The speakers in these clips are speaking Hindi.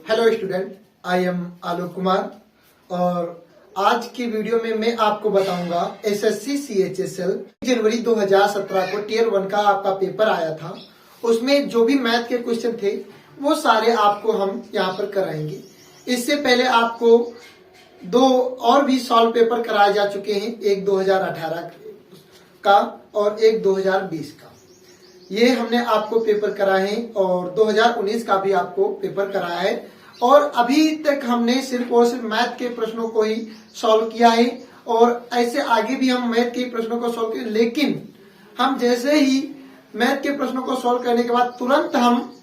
Hello student, I am Alok Kumar और आज की वीडियो में मैं आपको बताऊंगा एसएससी सीएचएसएल जनवरी 2017 को टियर 1 का आपका पेपर आया था। उसमें जो भी मैथ के क्वेश्चन थे वो सारे आपको हम यहाँ पर कराएंगे। इससे पहले आपको दो और भी सॉल्व पेपर कराए जा चुके हैं, एक 2018 का और एक 2020 का। ये हमने आपको पेपर कराए हैं और 2019 का भी आपको पेपर कराया है और अभी तक हमने सिर्फ और सिर्फ मैथ के प्रश्नों को ही सॉल्व किया है और ऐसे आगे भी हम मैथ के प्रश्नों को सॉल्व करें। लेकिन हम जैसे ही मैथ के प्रश्नों को सॉल्व करने के बाद तुरंत हम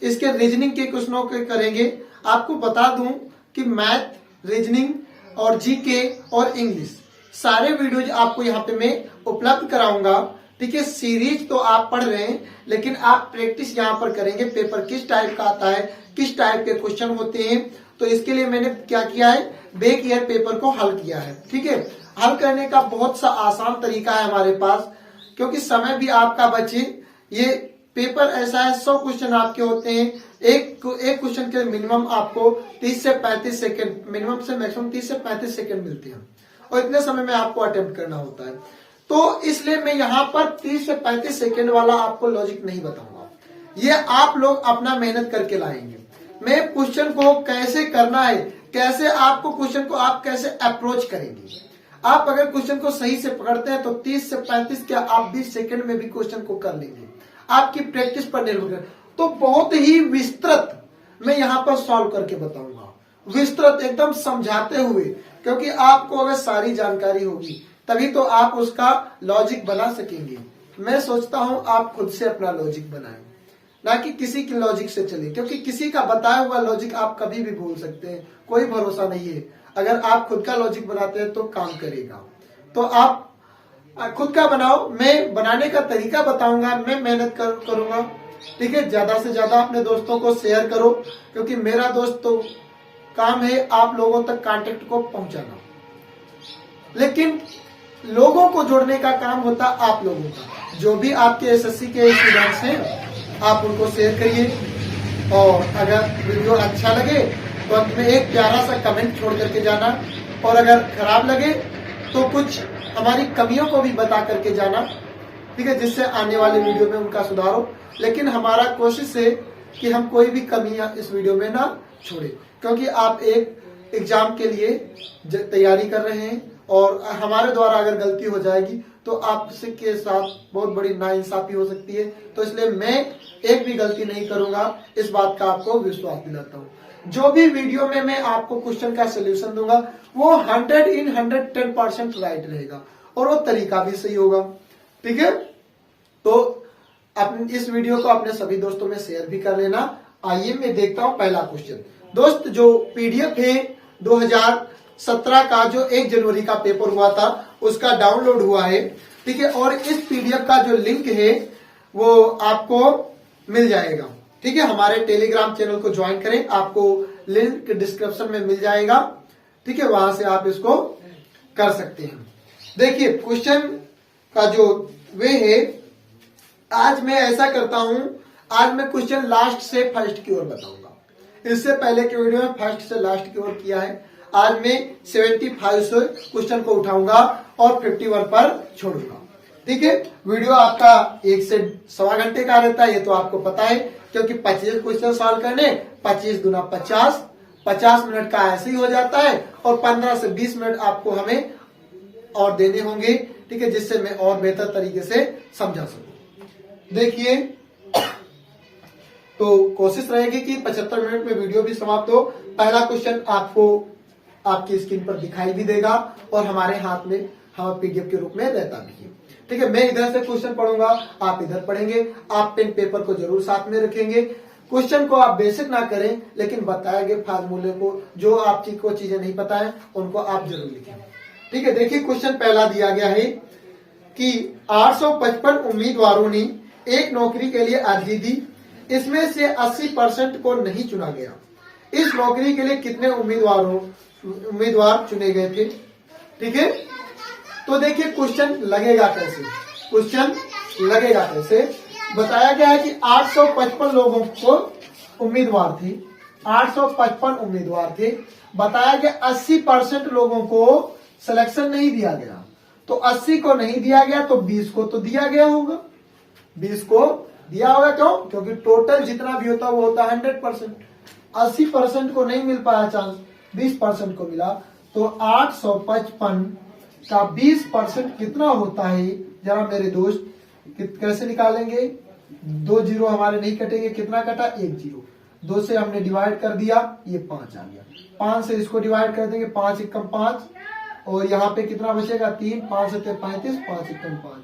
इसके रीजनिंग के क्वेश्चनों के करेंगे। आपको बता दूं कि मैथ, रीजनिंग और जीके और इंग्लिश सारे वीडियोज आपको यहाँ पे मैं उपलब्ध कराऊंगा। ठीक है, सीरीज तो आप पढ़ रहे हैं लेकिन आप प्रैक्टिस यहाँ पर करेंगे। पेपर किस टाइप का आता है, किस टाइप के क्वेश्चन होते हैं, तो इसके लिए मैंने क्या किया है, बैक ईयर पेपर को हल किया है। ठीक है, हल करने का बहुत सा आसान तरीका है हमारे पास, क्योंकि समय भी आपका बचे। ये पेपर ऐसा है, 100 क्वेश्चन आपके होते हैं। एक क्वेश्चन के मिनिमम आपको 30 से 35 सेकेंड, मिनिमम से मैक्सिमम 30 से 35 सेकेंड मिलते हैं और इतने समय में आपको अटेम्प्ट करना होता है। तो इसलिए मैं यहाँ पर 30 से 35 सेकेंड वाला आपको लॉजिक नहीं बताऊंगा। ये आप लोग अपना मेहनत करके लाएंगे। मैं क्वेश्चन को कैसे करना है, कैसे आपको क्वेश्चन को आप कैसे अप्रोच करेंगे। आप अगर क्वेश्चन को सही से पकड़ते हैं तो 30 से 35 क्या आप 20 सेकेंड में भी क्वेश्चन को कर लेंगे। आपकी प्रैक्टिस पर निर्भर कर। तो बहुत ही विस्तृत मैं यहाँ पर सॉल्व करके बताऊंगा, विस्तृत एकदम समझाते हुए, क्योंकि आपको अगर सारी जानकारी होगी तभी तो आप उसका लॉजिक बना सकेंगे। मैं सोचता हूं आप खुद से अपना लॉजिक बनाएं, ना कि किसी की लॉजिक से चले, क्योंकि किसी का बताया हुआ लॉजिक आप कभी भी भूल सकते हैं, कोई भरोसा नहीं है। अगर आप खुद का लॉजिक बनाते हैं तो काम करेगा। तो आप खुद का बनाओ, मैं बनाने का तरीका बताऊंगा, मैं मेहनत करूंगा। ठीक है, ज्यादा से ज्यादा अपने दोस्तों को शेयर करो, क्योंकि मेरा दोस्त तो काम है आप लोगों तक कांटेक्ट को पहुंचाना, लेकिन लोगों को जोड़ने का काम होता आप लोगों का। जो भी आपके एसएससी के स्टूडेंट्स हैं आप उनको शेयर करिए और अगर वीडियो अच्छा लगे तो अंत में एक प्यारा सा कमेंट छोड़ करके जाना, और अगर खराब लगे तो कुछ हमारी कमियों को भी बता करके जाना। ठीक है, जिससे आने वाले वीडियो में उनका सुधार हो। लेकिन हमारा कोशिश है कि हम कोई भी कमियां इस वीडियो में ना छोड़े, क्योंकि आप एक एग्जाम के लिए तैयारी कर रहे हैं और हमारे द्वारा अगर गलती हो जाएगी तो आपके साथ बहुत बड़ी नाइंसाफी हो सकती है। तो इसलिए मैं एक भी गलती नहीं करूंगा, इस बात का आपको विश्वास दिलाता हूं। जो भी वीडियो में मैं आपको क्वेश्चन का सोल्यूशन दूंगा वो 100 in 110% राइट रहेगा और वो तरीका भी सही होगा। ठीक है, तो इस वीडियो को अपने सभी दोस्तों में शेयर भी कर लेना। आइए मैं देखता हूं पहला क्वेश्चन। दोस्त, जो पीडीएफ है 2017 का जो 1 जनवरी का पेपर हुआ था उसका डाउनलोड हुआ है। ठीक है, और इस पीडीएफ का जो लिंक है वो आपको मिल जाएगा। ठीक है, हमारे टेलीग्राम चैनल को ज्वाइन करें, आपको लिंक डिस्क्रिप्शन में मिल जाएगा। ठीक है, वहां से आप इसको कर सकते हैं। देखिए क्वेश्चन का जो वे है, आज मैं ऐसा करता हूं, आज मैं क्वेश्चन लास्ट से फर्स्ट की ओर बताऊंगा। इससे पहले के वीडियो में फर्स्ट से लास्ट की ओर किया है। आज मैं 75 से क्वेश्चन को उठाऊंगा और 51 पर छोड़ूंगा। ठीक है, वीडियो आपका 1 से सवा घंटे का रहता है, ये तो आपको पता है, क्योंकि 25 क्वेश्चन सॉल्व करने, 25 गुना 50 मिनट का ऐसे ही हो जाता है और 15 से 20 मिनट आपको हमें और देने होंगे। ठीक है, जिससे मैं और बेहतर तरीके से समझा सकूं। देखिए, तो कोशिश रहेगी कि 75 मिनट में वीडियो भी समाप्त हो। पहला क्वेश्चन आपको आपकी स्क्रीन पर दिखाई भी देगा और हमारे हाथ में हम पीडीएफ के रूप में रहता भी है। ठीक है, मैं इधर से क्वेश्चन पढ़ूंगा, आप इधर पढ़ेंगे। आप पेन पेपर को जरूर साथ में रखेंगे। क्वेश्चन को आप बेसिक ना करें, लेकिन बताए गए फार्मूले को, जो आपको चीजें नहीं पता है उनको आप जरूर लिखें। ठीक है, देखिए क्वेश्चन पहला दिया गया है कि 855 उम्मीदवारों ने एक नौकरी के लिए अर्जी दी, इसमें से 80% को नहीं चुना गया। इस नौकरी के लिए कितने उम्मीदवार चुने गए थे। ठीक है, तो देखिए क्वेश्चन लगेगा कैसे, बताया गया है कि 855 लोगों को उम्मीदवार थी। 855 उम्मीदवार थे। बताया गया 80% लोगों को सिलेक्शन नहीं दिया गया। तो 80 को नहीं दिया गया तो 20 को तो दिया गया होगा, 20 को दिया होगा। क्यों? क्योंकि टोटल जितना भी होता है वो होता है 100%। 80% को नहीं मिल पाया चांस, 20% को मिला। तो 855 का 20% कितना होता है जरा मेरे दोस्त कैसे निकालेंगे? 2 जीरो हमारे नहीं कटेंगे, कितना कटा? 1 जीरो। 2 से हमने डिवाइड कर दिया, ये 5 आ गया। 5 से इसको डिवाइड कर देंगे, 5 एकम 5, और यहाँ पे कितना बचेगा? 3, 5 से 35, 5 एकम 5,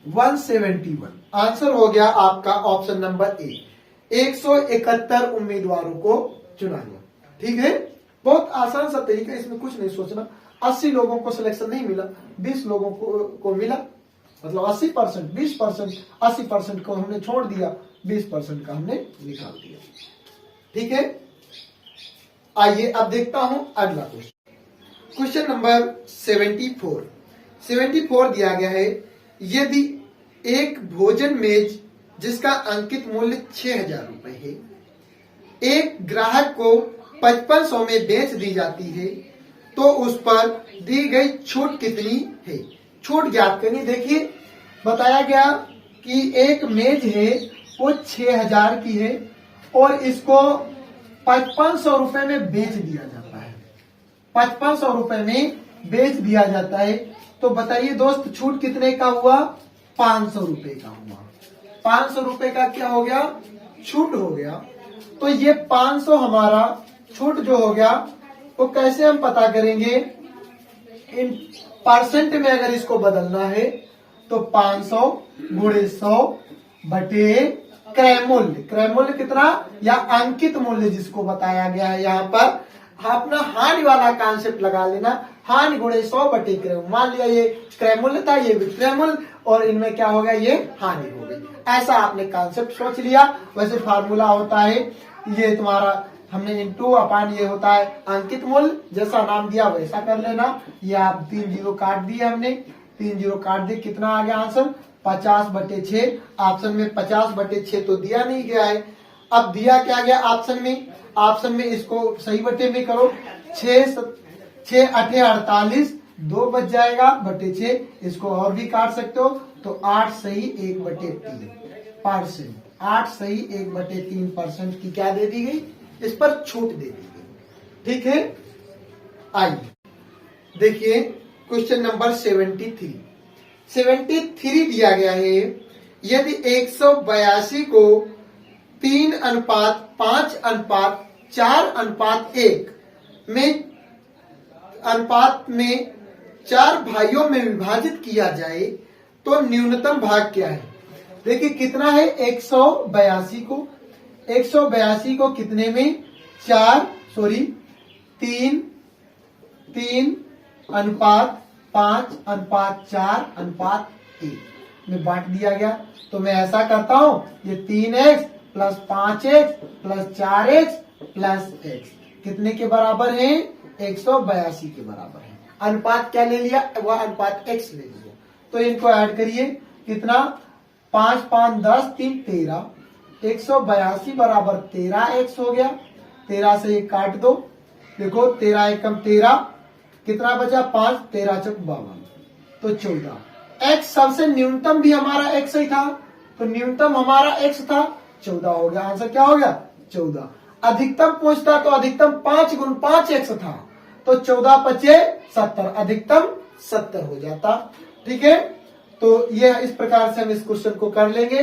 171। आंसर हो गया आपका ऑप्शन नंबर ए। 171 उम्मीदवारों को चुना गया। ठीक है, बहुत आसान सा तरीका, इसमें कुछ नहीं सोचना। 80 लोगों को सिलेक्शन नहीं मिला, 20 लोगों को मिला, मतलब 80%, 20%, 80% को हमने छोड़ दिया, 20% का हमने निकाल दिया। ठीक है, आइए अब देखता हूं अगला क्वेश्चन। क्वेश्चन नंबर 74 दिया गया है, यदि एक भोजन मेज जिसका अंकित मूल्य 6000 रुपए है, एक ग्राहक को 5500 में बेच दी जाती है, तो उस पर दी गई छूट कितनी है? छूट ज्ञात करनी। देखिए बताया गया कि एक मेज है वो 6000 की है और इसको 5500 रुपए में बेच दिया जाता है, 5500 रुपए में बेच दिया जाता है। तो बताइए दोस्त छूट कितने का हुआ? 500 रुपए का हुआ। 500 रुपए का क्या हो गया? छूट हो गया। तो ये 500 हमारा छूट जो हो गया वो कैसे हम पता करेंगे? इन परसेंट में अगर इसको बदलना है तो 500 गुणे 100 बटे क्रय मूल्य। क्रय मूल्य कितना? या अंकित मूल्य जिसको बताया गया है यहाँ पर, अपना हानि वाला कॉन्सेप्ट लगा लेना। हानि गुणे 100 बटे क्रय। मान लिया ये क्रय मूल्य था, ये विक्रय मूल्य, और इनमें क्या हो गया? ये हानि हो गई। ऐसा आपने कॉन्सेप्ट सोच लिया। वैसे फार्मूला होता है ये तुम्हारा, हमने इंटू अपान ये होता है अंकित मूल्य, जैसा नाम दिया वैसा कर लेना। ये आप 3 जीरो काट दिए हमने, 3 जीरो काट दिए, कितना आ गया आंसर? 50 बटे 6। ऑप्शन में 50 बटे 6 तो दिया नहीं गया है। अब दिया क्या गया ऑप्शन में? ऑप्शन में इसको सही बटे में करो, 6 8 48, 2 बच जाएगा बटे 6। इसको और भी काट सकते हो तो 8 सही 1 बटे 3%। 8 सही 1 बटे 3% की क्या दे दी गई? इस पर छूट दे दी गई। ठीक है, आइए देखिए क्वेश्चन नंबर 73 दिया गया है, यदि 182 को 3:5:4:1 में अनुपात में 4 भाइयों में विभाजित किया जाए तो न्यूनतम भाग क्या है? देखिए कितना है? 182 को कितने में? 3:5:4:1 में बांट दिया गया। तो मैं ऐसा करता हूं, ये 3x plus 5x plus 4x plus x कितने के बराबर है? 182 के बराबर है। अनुपात क्या ले लिया? वह अनुपात x ले लिया। तो इनको ऐड करिए, कितना? 5 5 10 3 13, 182 बराबर 13x हो गया। 13 से एक काट दो, देखो 13 एकम 13, कितना बचा? 5, 13 चौक 52, तो 14। x सबसे न्यूनतम भी हमारा x ही था, तो न्यूनतम हमारा x था, 14 हो गया। आंसर क्या हो गया? 14। अधिकतम पूछता तो अधिकतम 5 गुण 5x था, तो 14 पचे 70, अधिकतम 70 हो जाता। ठीक है, तो ये इस प्रकार से हम इस क्वेश्चन को कर लेंगे।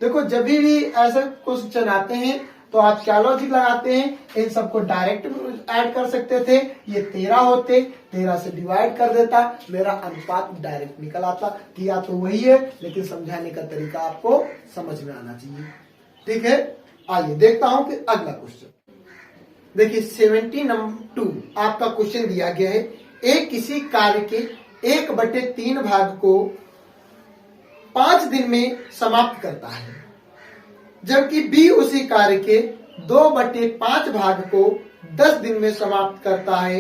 देखो जब भी ऐसे क्वेश्चन आते हैं तो आप क्या लॉजिक लगाते हैं? इन सबको डायरेक्ट ऐड कर सकते थे, ये 13 होते, 13 से डिवाइड कर देता, मेरा अनुपात डायरेक्ट निकल आता। किया तो वही है, लेकिन समझाने का तरीका आपको समझ में आना चाहिए। ठीक है, आइए देखता हूं कि अगला क्वेश्चन। देखिए 72 आपका क्वेश्चन दिया गया है, एक किसी कार्य के 1/3 भाग को 5 दिन में समाप्त करता है, जबकि बी उसी कार्य के 2/5 भाग को 10 दिन में समाप्त करता है,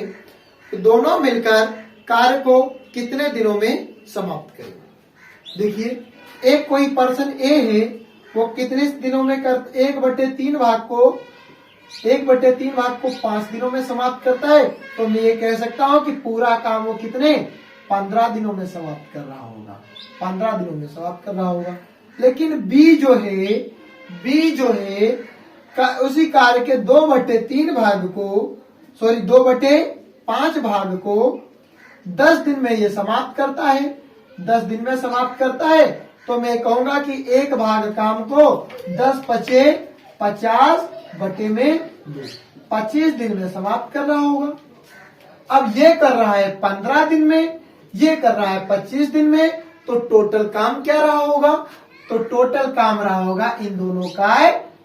तो दोनों मिलकर कार्य को कितने दिनों में समाप्त करेंगे? देखिए एक कोई पर्सन ए है, वो कितने दिनों में कर 1/3 भाग को 5 दिनों में समाप्त करता है। तो मैं ये कह सकता हूं कि पूरा काम वो कितने 15 दिनों में समाप्त कर रहा होगा, 15 दिनों में समाप्त कर रहा होगा। लेकिन बी जो है उसी कार्य के 2/3 भाग को 2/5 भाग को 10 दिन में ये समाप्त करता है, 10 दिन में समाप्त करता है। तो मैं कहूंगा कि एक भाग काम को 10/50 दिन में समाप्त कर रहा होगा। अब ये कर रहा है 15 दिन में, ये कर रहा है 25 दिन में, तो टोटल काम क्या रहा होगा? तो टोटल काम रहा होगा इन दोनों का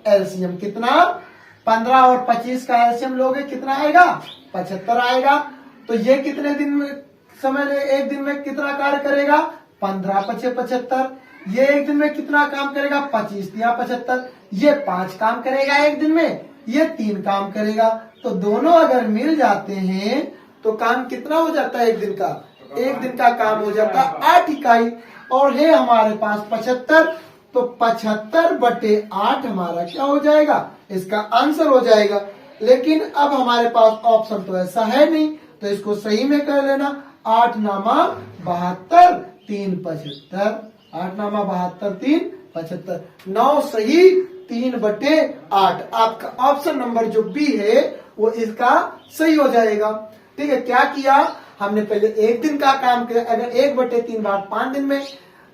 एलसीएम कितना? 15 और 25 का एलसीएम लोगे कितना आएगा? 75 आएगा। तो ये कितने दिन में समय एक दिन में कितना कार्य करेगा? 15 × 75। ये एक दिन में कितना काम करेगा? 25 या 75। ये 5 काम करेगा एक दिन में, ये 3 काम करेगा। तो दोनों अगर मिल जाते हैं तो काम कितना हो जाता है एक दिन का? एक दिन का काम हो जाता है 8 इकाई। और है हमारे पास 75, तो 75/8 हमारा क्या हो जाएगा? इसका आंसर हो जाएगा। लेकिन अब हमारे पास ऑप्शन तो ऐसा है नहीं, तो इसको सही में कर लेना। 8 नामा 72 3 75, 8 नामा 72 3 75, 9 सही 3/8। आपका ऑप्शन नंबर जो बी है वो इसका सही हो जाएगा। ठीक है, क्या किया हमने? पहले एक दिन का काम किया। अगर 1/3 भाग 5 दिन में,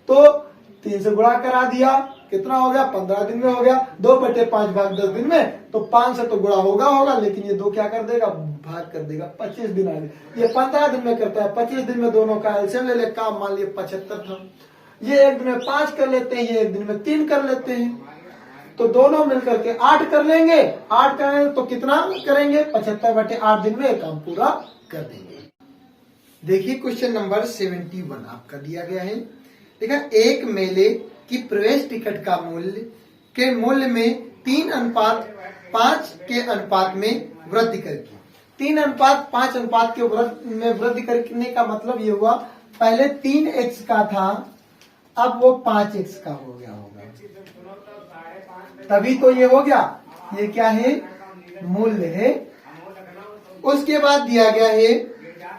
तो 3 से गुणा करा दिया, कितना हो गया? 15 दिन में हो गया। 2/5 भाग 10 दिन में, तो 5 से तो गुणा होगा, लेकिन ये 2 क्या कर देगा? भाग कर देगा। 25 दिन आगे। ये 15 दिन में करता है, 25 दिन में दोनों का एलसीएम ले ले। काम मान लिया 75 था। ये एक दिन में 5 कर लेते हैं, ये एक दिन में 3 कर लेते हैं, तो दोनों मिलकर के 8 कर लेंगे। 8 करेंगे तो कितना करेंगे? 75/8 दिन में काम पूरा कर देंगे। देखिए क्वेश्चन नंबर 71 आपका दिया गया है। देखा, एक मेले की प्रवेश टिकट का मूल्य में 3:5 के अनुपात में वृद्धि करके 3:5 अनुपात के में वृद्धि करने का मतलब ये हुआ, पहले 3x का था, अब वो 5x का हो गया होगा, तभी तो ये हो गया। ये क्या है? मूल्य है। उसके बाद दिया गया है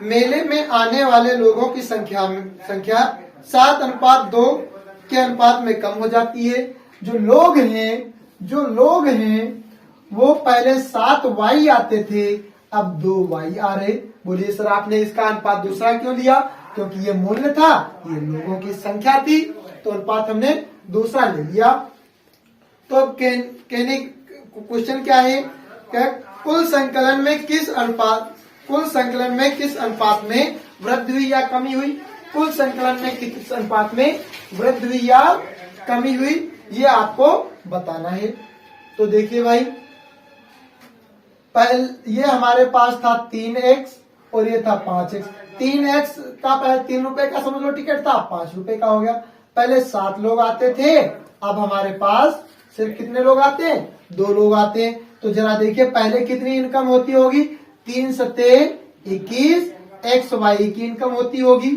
मेले में आने वाले लोगों की संख्या 7:2 के अनुपात में कम हो जाती है। जो लोग हैं वो पहले 7y आते थे, अब 2y आ रहे। बोलिए सर आपने इसका अनुपात दूसरा क्यों लिया? क्योंकि ये मूल्य था, ये लोगों की संख्या थी, तो अनुपात हमने दूसरा ले लिया। तो अब कहने क्वेश्चन क्या है? कुल संकलन में किस अनुपात में वृद्धि हुई या कमी हुई? कुल संकलन में किस अनुपात में वृद्धि हुई या कमी हुई, ये आपको बताना है। तो देखिए भाई, ये हमारे पास था 3x और ये था 5x। 3x का पहले 3 रुपए का समझ लो टिकट था, 5 रुपए का हो गया। पहले 7 लोग आते थे, अब हमारे पास सिर्फ कितने लोग आते हैं? 2 लोग आते हैं। तो जरा देखिए पहले कितनी इनकम होती होगी? 3 सत्ते 21 xy की इनकम होती होगी।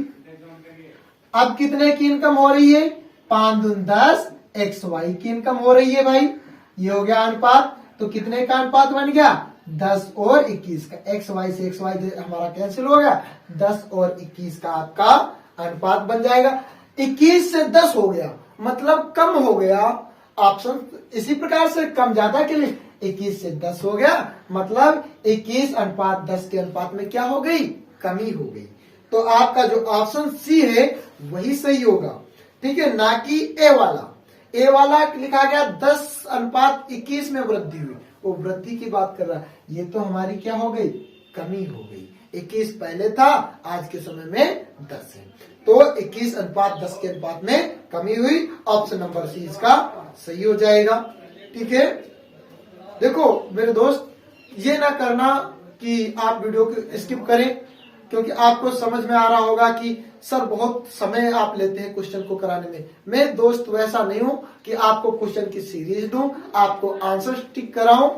अब कितने की इनकम हो रही है? 5 दूनी 10 xy की इनकम हो रही है भाई। ये हो गया अनुपात। तो कितने का अनुपात बन गया? 10 और 21 का। xy से xy हमारा कैंसिल हो गया, 10 और 21 का आपका अनुपात बन जाएगा। 21 से 10 हो गया, मतलब कम हो गया। ऑप्शन इसी प्रकार से कम ज्यादा के लिए 21 से 10 हो गया, मतलब 21:10 के अनुपात में क्या हो गई? कमी हो गई। तो आपका जो ऑप्शन सी है वही सही होगा, ठीक है, ना कि ए वाला। ए वाला लिखा गया 10:21 में वृद्धि हुई, वो वृद्धि की बात कर रहा है। ये तो हमारी क्या हो गई? कमी हो गई। 21 पहले था, आज के समय में 10 है, तो 21:10 के अनुपात में कमी हुई। ऑप्शन नंबर सी इसका सही हो जाएगा, ठीक है। देखो मेरे दोस्त, ये ना करना कि आप वीडियो को स्किप करें, क्योंकि आपको समझ में आ रहा होगा कि सर बहुत समय आप लेते हैं क्वेश्चन को कराने में। मैं दोस्त वैसा नहीं हूं कि आपको क्वेश्चन की सीरीज दूं, आपको आंसर टिक कराऊं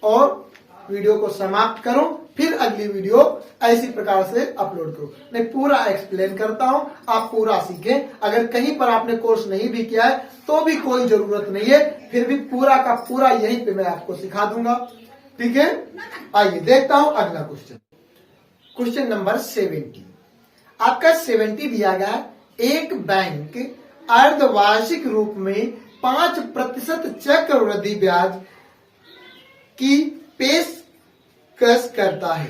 और वीडियो को समाप्त करूं, फिर अगली वीडियो ऐसी प्रकार से अपलोड करूं। मैं पूरा एक्सप्लेन करता हूं, आप पूरा सीखें। अगर कहीं पर आपने कोर्स नहीं भी किया है तो भी कोई जरूरत नहीं है, फिर भी पूरा का पूरा यहीं पे मैं आपको सिखा दूंगा। ठीक है, आइए देखता हूं अगला क्वेश्चन। क्वेश्चन नंबर 70 आपका 70 दिया गया, एक बैंक अर्धवार्षिक रूप में 5% चक्रवृद्धि ब्याज की पेशकश करता है।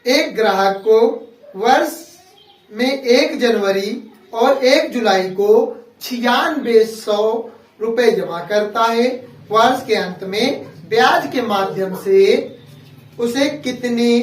एक ग्राहक को वर्ष में 1 जनवरी और 1 जुलाई को 9600 रुपए जमा करता है। वर्ष के अंत में ब्याज के माध्यम से उसे कितनी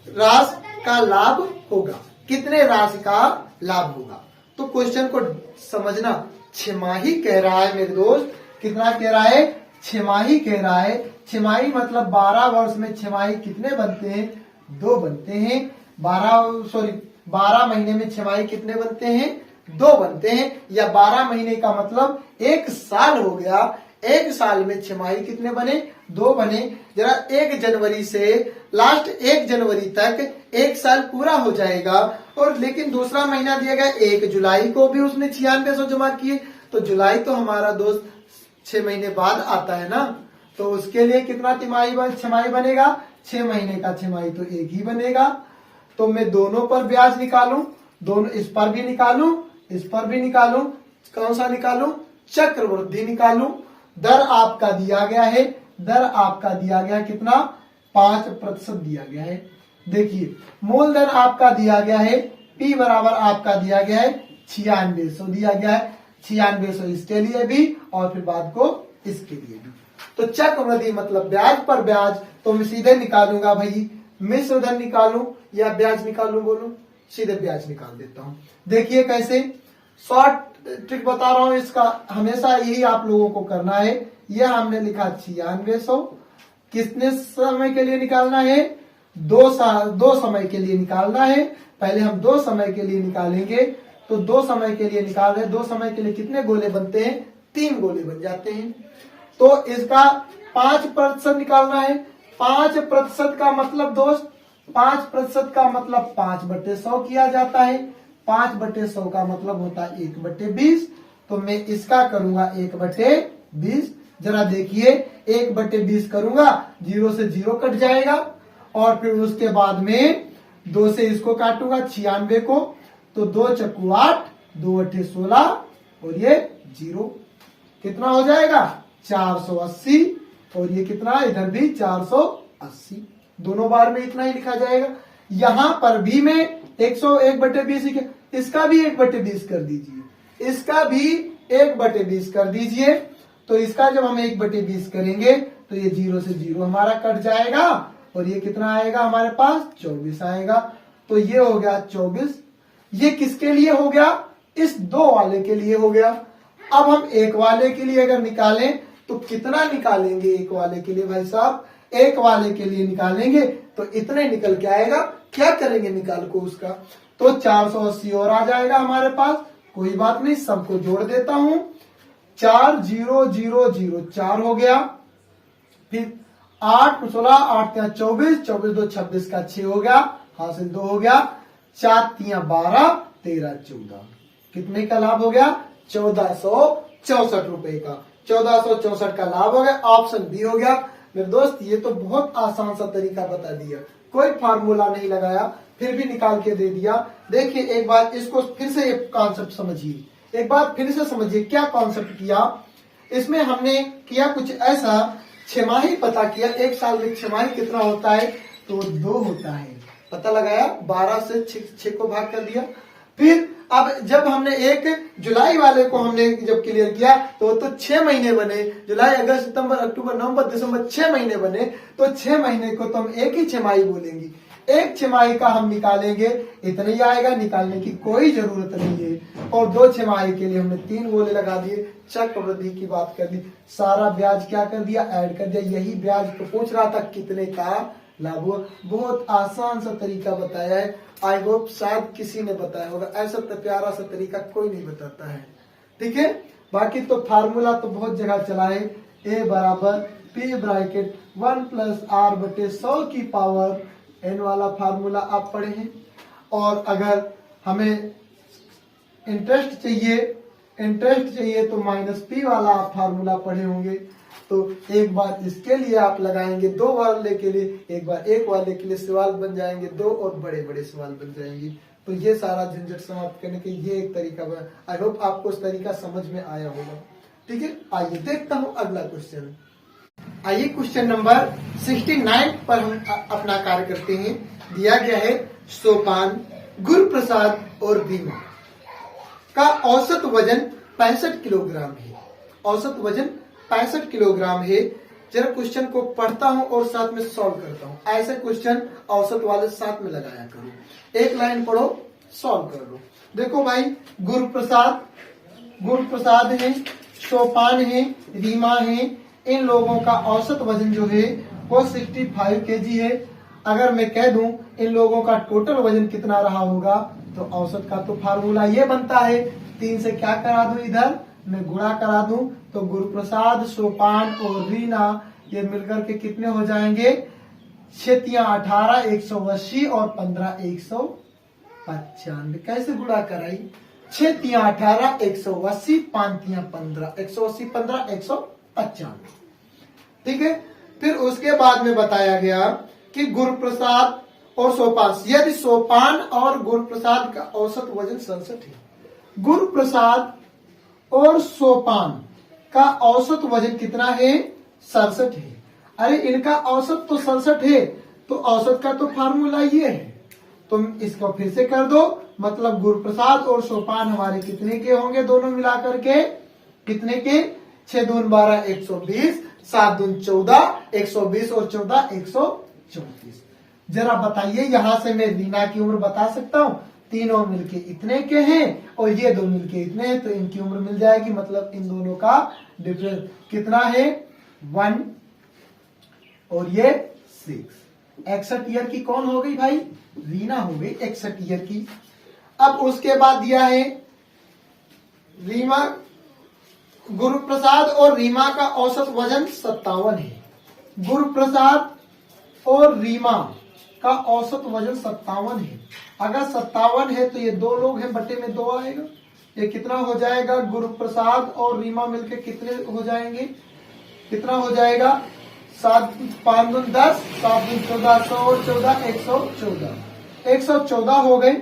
राशि का लाभ होगा, कितने राशि का लाभ होगा। तो क्वेश्चन को समझना, छमाही कह रहा है मेरे दोस्त, कितना कह रहा है, छमाही कह रहा है। छमाही मतलब 12 वर्ष में छमाही कितने बनते हैं, 2 बनते हैं। 12 महीने में छमाही कितने बनते हैं, 2 बनते हैं। या 12 महीने का मतलब 1 साल हो गया। 1 साल में छमाही कितने बने, 2 बने। जरा 1 जनवरी से लास्ट 1 जनवरी तक 1 साल पूरा हो जाएगा। और लेकिन दूसरा महीना दिया गया 1 जुलाई को भी उसने 9600 जमा किए, तो जुलाई तो हमारा दोस्त 6 महीने बाद आता है ना, तो उसके लिए कितना छमाही बनेगा, 6 महीने का छमाही तो 1 ही बनेगा। तो मैं दोनों पर ब्याज निकालूं, दोनों इस पर भी निकालूं, इस पर भी निकालूं, कौन सा निकालूं, चक्रवृद्धि निकालूं। दर आपका दिया गया है, दर आपका दिया गया कितना, 5% दिया गया है। देखिए मूलधन आपका दिया गया है, P बराबर आपका दिया गया है 9600 दिया गया है। 9600 इसके लिए भी और फिर बाद को इसके लिए भी। तो चक्रवृद्धि मतलब ब्याज पर ब्याज, तो मैं सीधे निकालूंगा भाई, मिश्रधन निकालूं या ब्याज निकालूं, बोलूं, सीधे ब्याज निकाल देता हूं। देखिए कैसे, शॉर्ट ट्रिक बता रहा हूं, इसका हमेशा यही आप लोगों को करना है। यह हमने लिखा 9600, कितने समय के लिए निकालना है, 2 समय के लिए निकालना है। पहले हम 2 समय के लिए निकालेंगे, तो 2 समय के लिए निकाल रहे, 2 समय के लिए कितने गोले बनते हैं, 3 गोले बन जाते हैं। तो इसका 5% निकालना है। 5% का मतलब दोस्त, 5% का मतलब 5/100 किया जाता है। 5/100 का मतलब होता है 1/20। तो मैं इसका करूंगा 1/20। जरा देखिए 1/20 करूंगा, 0 से 0 कट जाएगा। और फिर उसके बाद में 2 से इसको काटूंगा 96 को, तो 2 चक्कू 8, 2 8 16 और ये 0, कितना हो जाएगा 480। और ये कितना, इधर भी 480, दोनों बार में इतना ही लिखा जाएगा। यहां पर भी मैं 101/20, इसका भी 1/20 कर दीजिए, इसका भी 1/20 कर दीजिए। तो इसका जब हम 1/20 करेंगे तो ये 0 से 0 हमारा कट जाएगा और ये कितना आएगा हमारे पास, 24 आएगा। तो ये हो गया 24। ये किसके लिए हो गया, इस 2 वाले के लिए हो गया। अब हम 1 वाले के लिए अगर निकालें तो कितना निकालेंगे, 1 वाले के लिए भाई साहब, 1 वाले के लिए निकालेंगे तो इतने निकल के आएगा। क्या करेंगे निकाल को उसका, तो 480 और आ जाएगा हमारे पास। कोई बात नहीं, सबको जोड़ देता हूं, 4 0 0 0 4 हो गया। फिर 8 16 8 24, 24 2 26 का 6 हो गया, हासिल 2 हो गया, 4 3 12 13 14, कितने का लाभ हो गया, 1464 रुपए का, 1464 का लाभ हो गया। ऑप्शन बी हो गया। मेरे दोस्त ये तो बहुत आसान सा तरीका बता दिया, कोई फार्मूला नहीं लगाया, फिर भी निकाल के दे दिया। देखिए एक बार इसको फिर से ये कॉन्सेप्ट समझिए, एक बार फिर से समझिए क्या कॉन्सेप्ट किया। इसमें हमने किया कुछ ऐसा, छमाही पता किया, 1 साल में छमाही कितना होता है, तो 2 होता है, पता लगाया, 12 से 6 को भाग कर दिया। फिर अब जब हमने 1 जुलाई वाले को हमने जब क्लियर किया तो 6 महीने बने, जुलाई अगस्त सितंबर अक्टूबर नवंबर दिसंबर 6 महीने बने। तो 6 महीने को तो हम 1 ही छमाही बोलेंगे, 1 छमाही का हम निकालेंगे, इतना ही आएगा, निकालने की कोई जरूरत नहीं है। और 2 छमाही के लिए हमने 3 गोले लगा दिए, चक्रवृद्धि की बात कर दी, सारा ब्याज क्या कर दिया, ऐड कर दिया। यही ब्याज को पूछ रहा था कितने का लाभ हुआ। बहुत आसान सा तरीका बताया है, आई होप शायद किसी ने बताया होगा, ऐसा तो प्यारा सा तरीका कोई नहीं बताता है। ठीक है, बाकी तो फार्मूला तो बहुत जगह चला है, A बराबर पी ब्रैकेट 1 प्लस आर बटे 100 की पावर n वाला फार्मूला आप पढ़े हैं। और अगर हमें इंटरेस्ट चाहिए तो माइनस पी वाला आप फार्मूला पढ़े होंगे। तो एक बार इसके लिए आप लगाएंगे 2 वाले के लिए, एक बार एक वाले के लिए सवाल बन जाएंगे 2 और बड़े बड़े सवाल बन जाएंगे। तो ये सारा झंझट समाप्त करने के ये एक तरीका बना। आई होप आपको इस तरीका समझ में आया होगा। ठीक है, आइए देखता हूं अगला क्वेश्चन। आइए क्वेश्चन नंबर 69 पर हम अपना कार्य करते हैं। दिया गया है सोपान, गुरुप्रसाद और भीमा का औसत वजन 65 किलोग्राम है। औसत वजन 65 किलोग्राम है। जरा क्वेश्चन को पढ़ता हूं और साथ में सॉल्व करता हूं। ऐसे क्वेश्चन औसत वाले साथ में लगाया करो। एक लाइन पढ़ो, सॉल्व कर लो। देखो भाई, गुरुप्रसाद है, सोपान है, रीमा है, इन लोगों का औसत वजन जो है वो 65 केजी है। अगर मैं कह दूं इन लोगों का टोटल वजन कितना रहा होगा, तो औसत का तो फार्मूला ये बनता है, 3 से क्या करा दूं, इधर मैं गुणा करा दूं। तो गुरुप्रसाद, सोपान और रीना ये मिलकर के कितने हो जाएंगे, 6 18 180 और 15 195। कैसे गुणा कराई, 6 18 180, 5 15 180 15 195। ठीक है। फिर उसके बाद में बताया गया कि गुरुप्रसाद और सोपान, यदि सोपान और गुरुप्रसाद का औसत वजन 67 है, गुरुप्रसाद और सोपान का औसत वजन कितना है, 67 है। अरे इनका औसत तो 67 है, तो औसत का तो फार्मूला ये है। तुम इसको फिर से कर दो, मतलब गुरुप्रसाद और सोपान हमारे कितने के होंगे, दोनों मिलाकर के कितने के, 6 दून 12 120, 7 दून 14 120 और 14 134। जरा बताइए, यहां से मैं रीना की उम्र बता सकता हूं। तीनों मिलके इतने के हैं और ये दो मिलके इतने हैं, तो इनकी उम्र मिल जाएगी। मतलब इन दोनों का डिफरेंस कितना है, 1 और ये 6। 61 ईयर की कौन हो गई भाई, रीना हो गई 61 ईयर की। अब उसके बाद दिया है रीमा, गुरुप्रसाद और रीमा का औसत वजन 57 है। गुरुप्रसाद और रीमा का औसत वजन 57 है। अगर 57 है तो ये 2 लोग हैं, बटे में 2 आएगा। ये कितना हो जाएगा, गुरुप्रसाद और रीमा मिलके कितने हो जाएंगे, कितना हो जाएगा, 7 5 दून 10, 7 दून 14, 100 और 14 114, 114 हो गए।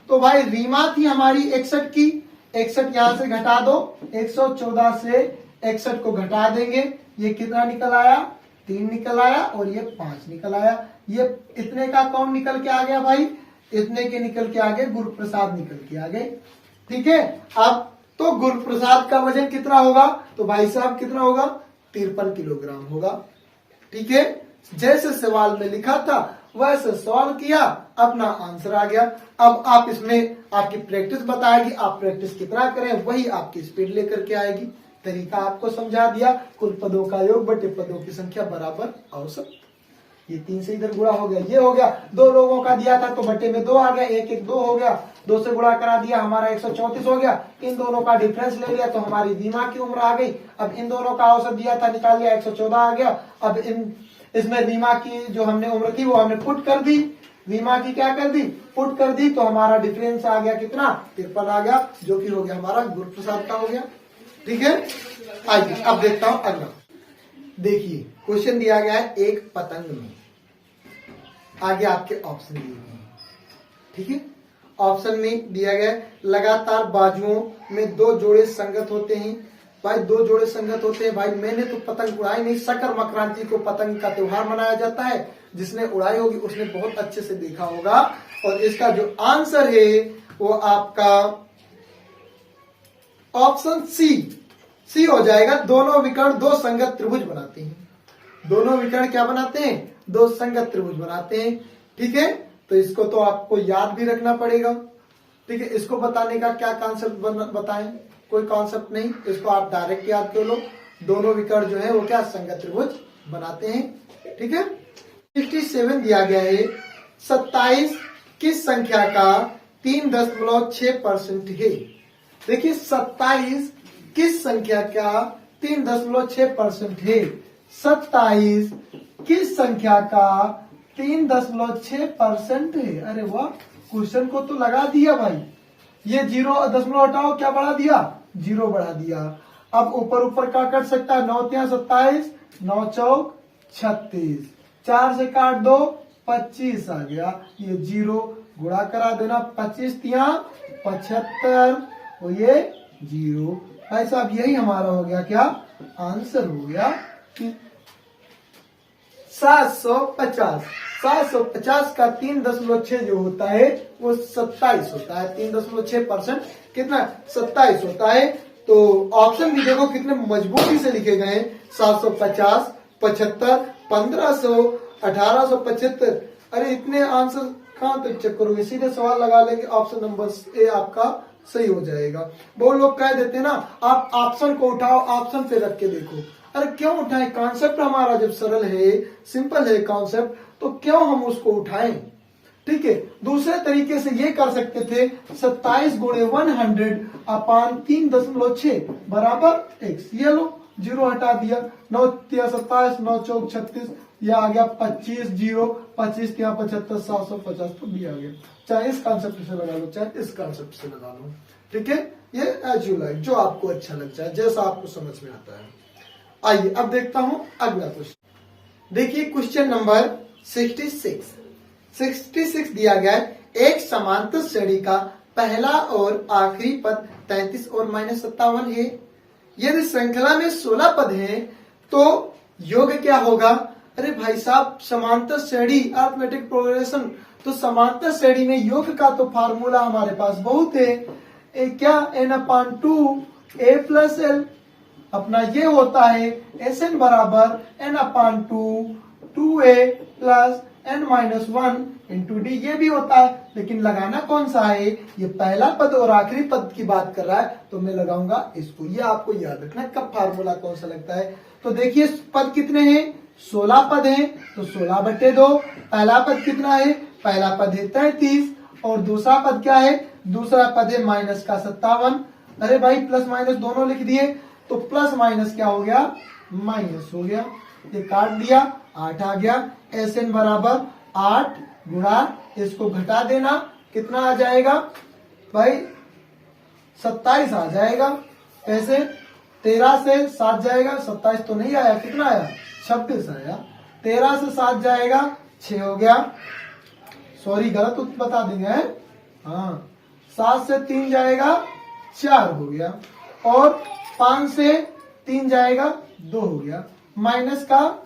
तो भाई रीमा थी हमारी 61 की, 61 यहां से घटा दो, 114 से 61 को घटा देंगे, ये कितना निकल आया, 3 निकल आया और ये 5 निकल आया। ये इतने का कौन निकल के आ गया भाई, इतने के निकल के आ गए, गुरुप्रसाद निकल के आ गए। ठीक है। अब तो गुरुप्रसाद का वजन कितना होगा, तो भाई साहब कितना होगा, 53 किलोग्राम होगा। ठीक है। जैसे सवाल में लिखा था वैसे सॉल्व किया, अपना आंसर आ गया। अब आप इसमें आपकी प्रैक्टिस बताएगी, आप प्रैक्टिस कितना करें वही आपकी स्पीड लेकर के आएगी। तरीका आपको समझा दिया, कुल पदों का योग बटे पदों की संख्या बराबर औसत। ये 3 से इधर गुणा हो गया, ये हो गया। 2 लोगों का दिया था तो बटे में 2 आ गया, 1 1 2 हो गया, 2 से गुणा करा दिया, हमारा 134 हो गया। इन दोनों का डिफरेंस ले लिया तो हमारी रीमा की उम्र आ गई। अब इन दोनों का औसत दिया था, निकाल लिया, 114 आ गया। अब इसमें रीमा की जो हमने उम्र थी वो हमने पुट कर दी, रीमा की क्या कर दी, पुट कर दी। तो हमारा डिफरेंस आ गया कितना, 53 आ गया, जो कि हो गया हमारा गुरुप्रसाद का हो गया। ठीक है। आइए अब देखता हूं अगला। देखिए क्वेश्चन दिया गया है एक पतंग में, आगे आपके ऑप्शन दिए गए हैं। ठीक है। ऑप्शन में दिया गया है लगातार बाजुओं में 2 जोड़े संगत होते हैं। भाई 2 जोड़े संगत होते हैं। भाई मैंने तो पतंग उड़ाई नहीं, शकर मकरांति को पतंग का त्योहार मनाया जाता है। जिसने उड़ाई होगी उसने बहुत अच्छे से देखा होगा। और इसका जो आंसर है वो आपका ऑप्शन सी हो जाएगा। दोनों विकर्ण 2 संगत त्रिभुज बनाते हैं। दोनों विकर्ण क्या बनाते हैं, 2 संगत त्रिभुज बनाते हैं। ठीक है। तो इसको तो आपको याद भी रखना पड़ेगा। ठीक है। इसको बताने का क्या कॉन्सेप्ट बताएं, कोई कॉन्सेप्ट नहीं, इसको आप डायरेक्ट याद कर लो। दोनों विकर्ण जो है वो क्या, संगत त्रिभुज बनाते हैं। ठीक है। 67 दिया गया है 27 किस संख्या का 3.6% है। देखिए 27 किस संख्या का 3.6% है। 27 किस संख्या का 3.6% है? अरे वाह, क्वेश्चन को तो लगा दिया भाई। ये 0 हटाओ, क्या बढ़ा दिया? 0 बढ़ा दिया। अब ऊपर ऊपर क्या कट सकता है? 9 तिया 27, 9 चौक 36, 4 से काट दो 25 आ गया। ये 0 गुणा करा देना, 25 तिया 75 और ये 0। भाई साहब यही हमारा हो गया, क्या आंसर हो गया? 750। 750 का 3.6 जो होता है वो 27 होता है। 3.6% कितना? 27 होता है। तो ऑप्शन भी देखो कितने मजबूती से लिखे गए हैं। 750, 75, 1500, 1875। अरे इतने आंसर कहां तक चेक करोगे? सीधे सवाल लगा लेंगे, ऑप्शन नंबर ए आपका सही हो जाएगा। बहुत लोग कह देते हैं ना, आप ऑप्शन को उठाओ, ऑप्शन पे रख के देखो। अरे क्यों उठाएं? कॉन्सेप्ट हमारा जब सरल है, सिंपल है कॉन्सेप्ट, तो क्यों हम उसको उठाएं? ठीक है। दूसरे तरीके से ये कर सकते थे, 27 गुणे 100 अपान 3.6 बराबर x। ये लो 0 हटा दिया, 9 तिया 27, 9 चौक 36, ये आ गया 25, 0 25 तिया 75, 750 तो भी आ गया। चाहे इस कॉन्सेप्ट से लगा लो, चाहे इस कॉन्सेप्ट से लगा लो। ठीक है, ये एज यू लाइक, जो आपको अच्छा लगता है, जैसा आपको समझ में आता है। आइए अब देखता हूं अगला क्वेश्चन। देखिए क्वेश्चन नंबर 66 दिया गया है, एक समांतर श्रेणी का पहला और आखिरी पद 33 और -57 है। यदि श्रृंखला में 16 पद हैं तो योग क्या होगा? अरे भाई साहब, समांतर श्रेणी अरिथमेटिक प्रोग्रेशन, तो समांतर श्रेणी में योग का तो फार्मूला हमारे पास बहुत है। क्या n/2 a + l अपना ये होता है Sn बराबर n/2 2a + n-1 × d। ये भी होता है, लेकिन लगाना कौन सा है? ये पहला पद और आखिरी पद की बात कर रहा है, तो मैं लगाऊंगा इसको। ये आपको याद रखना कब फार्मूला कौन सा लगता है। तो देखिए पद कितने हैं? 16 पद हैं, तो 16/2। पहला पद कितना है? पहला पद है 33 और दूसरा पद क्या है? दूसरा पद है -57। अरे भाई प्लस माइनस दोनों लिख दिए, तो प्लस माइनस क्या हो गया? माइनस हो गया। ये काट दिया, 8 आ गया। Sn बराबर 8 गुणा, इसको घटा देना, कितना आ जाएगा भाई? 27 आ जाएगा। ऐसे 13 से 7 जाएगा, 27 तो नहीं आया, कितना आया? 26 आया। 13 से 7 जाएगा, 6 हो गया। सॉरी गलत बता देंगे, हाँ। 7 से 3 जाएगा, 4 हो गया। और 5 से 3 जाएगा, 2 हो गया। माइनस का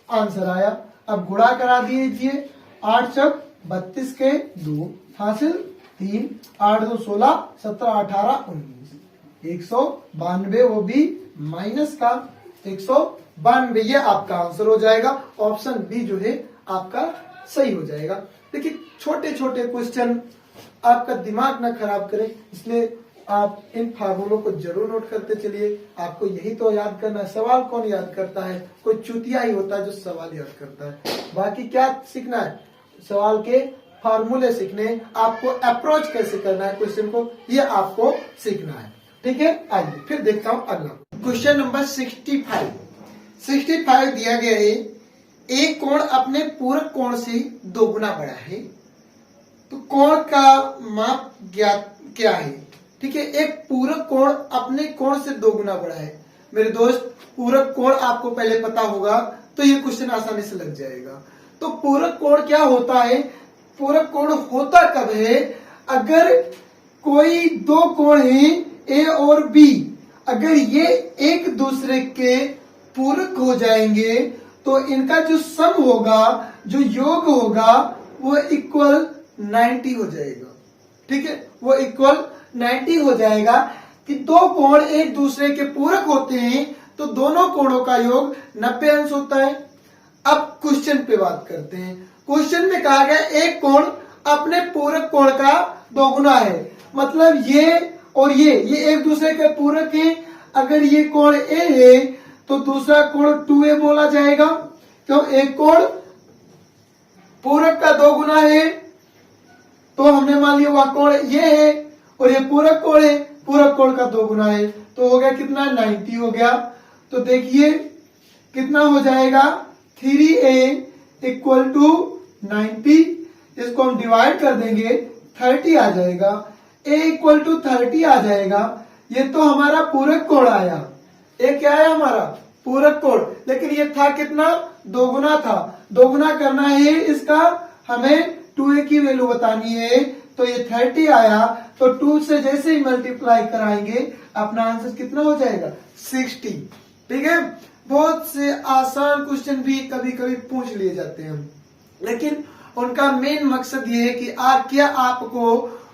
आंसर आया। अब गुणा करा दीजिए, 8 चक 32 के 2 हासिल 3, 8 2 16, 17 18 19, 192, वो भी माइनस का 192। ये आपका आंसर हो जाएगा। ऑप्शन बी जो है आपका सही हो जाएगा। देखिए छोटे छोटे क्वेश्चन, आपका दिमाग ना खराब करें, इसलिए आप इन फार्मूलों को जरूर नोट करते चलिए। आपको यही तो याद करना है। सवाल कौन याद करता है? कोई चुतिया ही होता है जो सवाल याद करता है। बाकी क्या सीखना है? सवाल के फार्मूले सीखने, आपको अप्रोच कैसे करना है क्वेश्चन को, ये आपको सीखना है। ठीक है, आइए फिर देखता हूं अगला क्वेश्चन नंबर 65 दिया गया है, एक कोण अपने पूरक कोण से 2 गुना बड़ा है, तो कोण का माप ज्ञात क्या है? ठीक है, एक पूरक कोण अपने कोण से 2 गुना बड़ा है। मेरे दोस्त, पूरक कोण आपको पहले पता होगा, तो ये क्वेश्चन आसानी से लग जाएगा। तो पूरक कोण क्या होता है? पूरक कोण होता कब है? अगर कोई 2 कोण है ए और बी, अगर ये एक दूसरे के पूरक हो जाएंगे तो इनका जो सम होगा, जो योग होगा, वो इक्वल 90 हो जाएगा। ठीक है, वो इक्वल 90 हो जाएगा। कि 2 कोण एक दूसरे के पूरक होते हैं तो दोनों कोणों का योग 90 अंश होता है। अब क्वेश्चन पे बात करते हैं। क्वेश्चन में कहा गया एक कोण अपने पूरक कोण का 2 गुना है, मतलब ये और ये एक दूसरे के पूरक हैं। अगर ये कोण ए है तो दूसरा कोण 2a बोला जाएगा, क्यों? एक कोण पूरक का 2 गुना है, तो हमने मान लिया वह कोण ये है और ये पूरक कोण है, पूरक कोण का 2 गुना है, तो हो गया कितना? 90 हो गया। तो देखिए कितना हो जाएगा 3a इक्वल टू 90। इसको हम डिवाइड कर देंगे 30 आ जाएगा। a इक्वल टू 30 आ जाएगा। ये तो हमारा पूरक कोण आया। ये क्या है हमारा पूरक कोण, लेकिन ये था कितना दोगुना था। दोगुना करना है इसका, हमें 2a की वैल्यू बतानी है। तो ये 30 आया, तो 2 से जैसे ही मल्टीप्लाई कराएंगे अपना आंसर कितना हो जाएगा 60। ठीक है, बहुत से आसान क्वेश्चन भी कभी कभी पूछ लिए जाते हैं, लेकिन उनका मेन मकसद ये है कि क्या आपको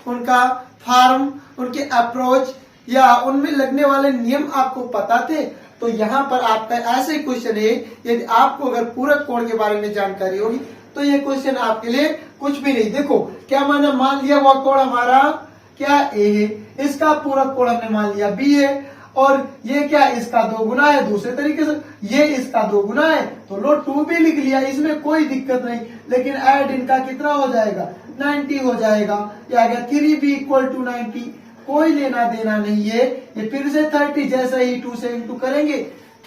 उनका फॉर्म, उनके अप्रोच या उनमें लगने वाले नियम आपको पता थे। तो यहाँ पर आपका ऐसे क्वेश्चन है, यदि आपको अगर पूरक कोण के बारे में जानकारी होगी तो ये क्वेश्चन आपके लिए कुछ भी नहीं। देखो क्या मैंने मान लिया, वह कोण हमारा क्या ए है, इसका पूरक कोण हमने मान लिया बी है, और ये क्या इसका दोगुना है। दूसरे तरीके से ये इसका दोगुना है तो लो 2 भी लिख लिया, इसमें कोई दिक्कत नहीं। लेकिन ऐड इनका कितना हो जाएगा 90 हो जाएगा। ये आ गया 3b इक्वल टू 90, कोई लेना देना नहीं है। ये फिर से 30 जैसे ही 2 से इंटू करेंगे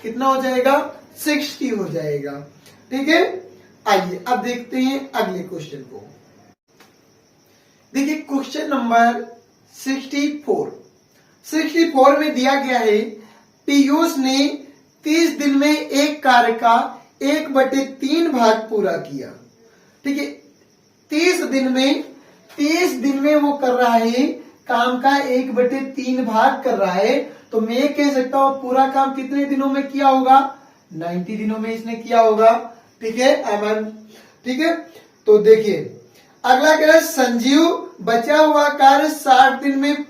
कितना हो जाएगा 60 हो जाएगा। ठीक है, आइए अब देखते हैं अगले क्वेश्चन को। देखिए क्वेश्चन नंबर 64 में दिया गया है पीयूष ने 30 दिन में एक कार्य का 1/3 भाग पूरा किया। ठीक है, 30 दिन में वो कर रहा है काम का 1/3 भाग कर रहा है। तो मैं ये कह सकता हूं पूरा काम कितने दिनों में किया होगा 90 दिनों में इसने किया होगा। ठीक है अमन, ठीक है। तो देखिए अगला कह रहा है संजीव बचा हुआ कार्य 60 दिन में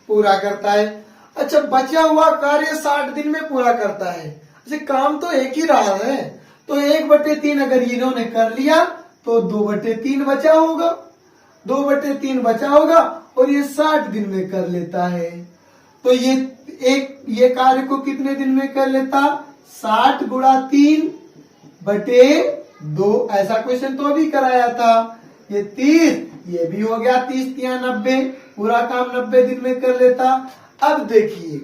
पूरा करता है। अच्छा, बचा हुआ कार्य 60 दिन में पूरा करता है। अच्छा, काम तो एक ही रहा है, तो 1/3 अगर इन्होंने कर लिया तो 2/3 बचा होगा, 2/3 बचा होगा, और ये 60 दिन में कर लेता है। तो ये कार्य को कितने दिन में कर लेता 60 गुणा 3/2। ऐसा क्वेश्चन तो अभी कराया था। ये 30, ये भी हो गया 30 90, पूरा काम 90 दिन में कर लेता। अब देखिए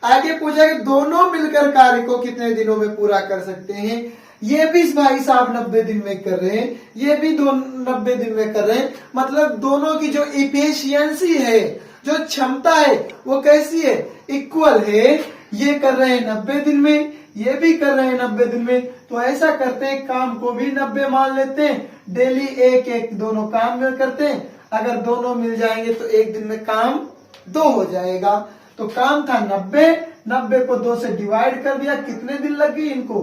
आगे पूछा कि दोनों मिलकर कार्य को कितने दिनों में पूरा कर सकते हैं। ये भी भाई साहब 90 दिन में कर रहे हैं, ये भी 90 दिन में कर रहे हैं। मतलब दोनों की जो इफिशियंसी है, जो क्षमता है, वो कैसी है इक्वल है। ये कर रहे हैं 90 दिन में, ये भी कर रहे हैं 90 दिन में। तो ऐसा करते हैं काम को भी 90 मान लेते हैं, डेली एक एक दोनों काम में करते हैं। अगर दोनों मिल जाएंगे तो एक दिन में काम 2 हो जाएगा। तो काम था 90 को 2 से डिवाइड कर दिया, कितने दिन लगे इनको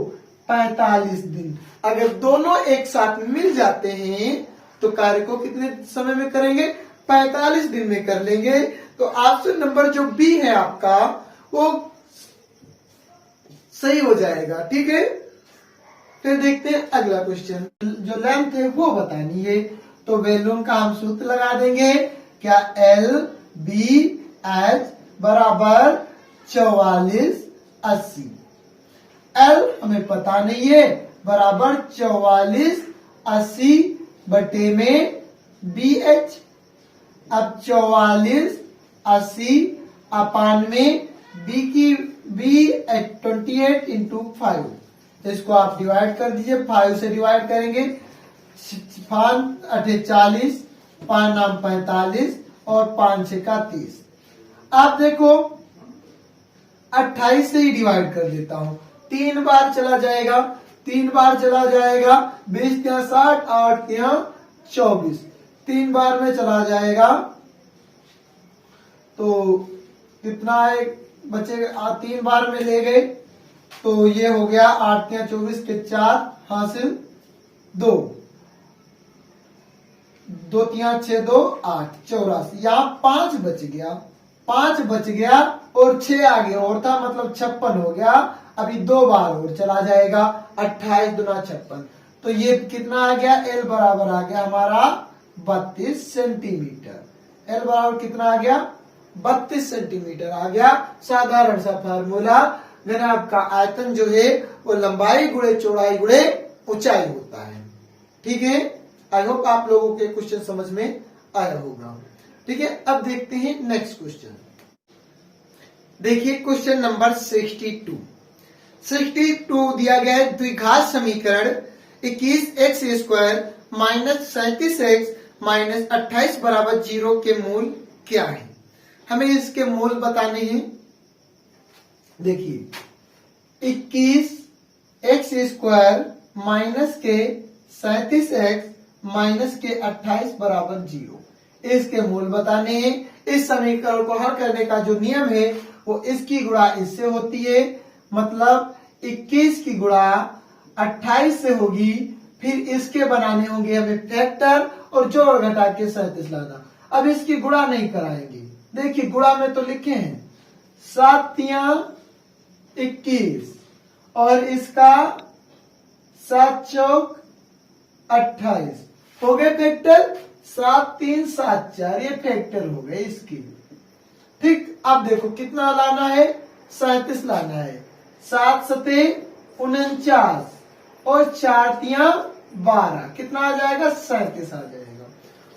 45 दिन। अगर दोनों एक साथ मिल जाते हैं तो कार्य को कितने समय में करेंगे 45 दिन में कर लेंगे। तो ऑप्शन नंबर जो बी है आपका वो सही हो जाएगा। ठीक है, फिर देखते हैं अगला क्वेश्चन। जो लेंथ है वो बतानी है, तो वैल्यूम का हम सूत्र लगा देंगे। क्या LBH बराबर 4480। L हमें पता नहीं है, बराबर 4480 बटे में BH। अब 4480 अपान में B 28 इंटू 5। तो इसको आप डिवाइड कर दीजिए, 5 से डिवाइड करेंगे 40, 5 नाम 45 और 5 6 का 30। आप देखो 28 से ही डिवाइड कर देता हूं, 3 बार चला जाएगा, 3 बार चला जाएगा, 20 या 60, 8 या 24, 3 बार में चला जाएगा। तो कितना है बचेगा, 3 बार में ले गए तो ये हो गया 8 या 24 के 4 हासिल 2, 2 3 6 2 8 84। यहाँ 5 बच गया, 5 बच गया और 6 आगे और था, मतलब 56 हो गया। अभी 2 बार और चला जाएगा, 28 दूना 56। तो ये कितना आ गया, L बराबर आ गया हमारा 32 सेंटीमीटर। L बराबर कितना आ गया 32 सेंटीमीटर आ गया। साधारण सा फार्मूला, घनाभ का आयतन जो है वो लंबाई गुणे चौड़ाई गुणे ऊंचाई होता है। ठीक है, आई होप आप लोगों के क्वेश्चन समझ में आया होगा। ठीक है, अब देखते हैं नेक्स्ट क्वेश्चन। देखिए क्वेश्चन नंबर 62। 62 दिया गया है। द्विघात समीकरण 21x² माइनस 37x माइनस 28 बराबर 0 के मूल क्या है? हमें इसके मूल बताने हैं। देखिए 21x² माइनस के 37x माइनस के 28 बराबर 0, इसके मूल बताने हैं। इस समीकरण को हल करने का जो नियम है वो इसकी गुणा इससे होती है, मतलब 21 की गुणा 28 से होगी, फिर इसके बनाने होंगे हमें फैक्टर और जोड़ घटा के 37 लाना। अब इसकी गुणा नहीं कराएंगे। देखिए गुणा में तो लिखे हैं 7 तिया 21 और इसका 7 चौक 28 हो गए फैक्टर। 7 3 7 4 ये फैक्टर हो गए इसकी। ठीक, अब देखो कितना लाना है? 37 लाना है। 7 सते 49 और 4 तिया 12, कितना आ जाएगा? 37 आ जाएगा।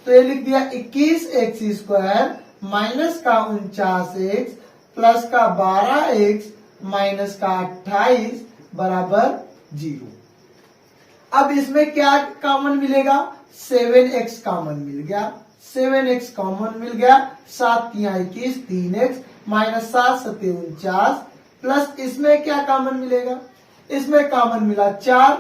तो ये लिख दिया 21x² माइनस का 49x प्लस का 12x माइनस का 28 बराबर 0। अब इसमें क्या कॉमन मिलेगा? 7x कॉमन मिल गया। 7x कॉमन मिल गया। 7 तिया 21 3x माइनस 7 सते 49 प्लस इसमें क्या कॉमन मिलेगा? इसमें कॉमन मिला 4,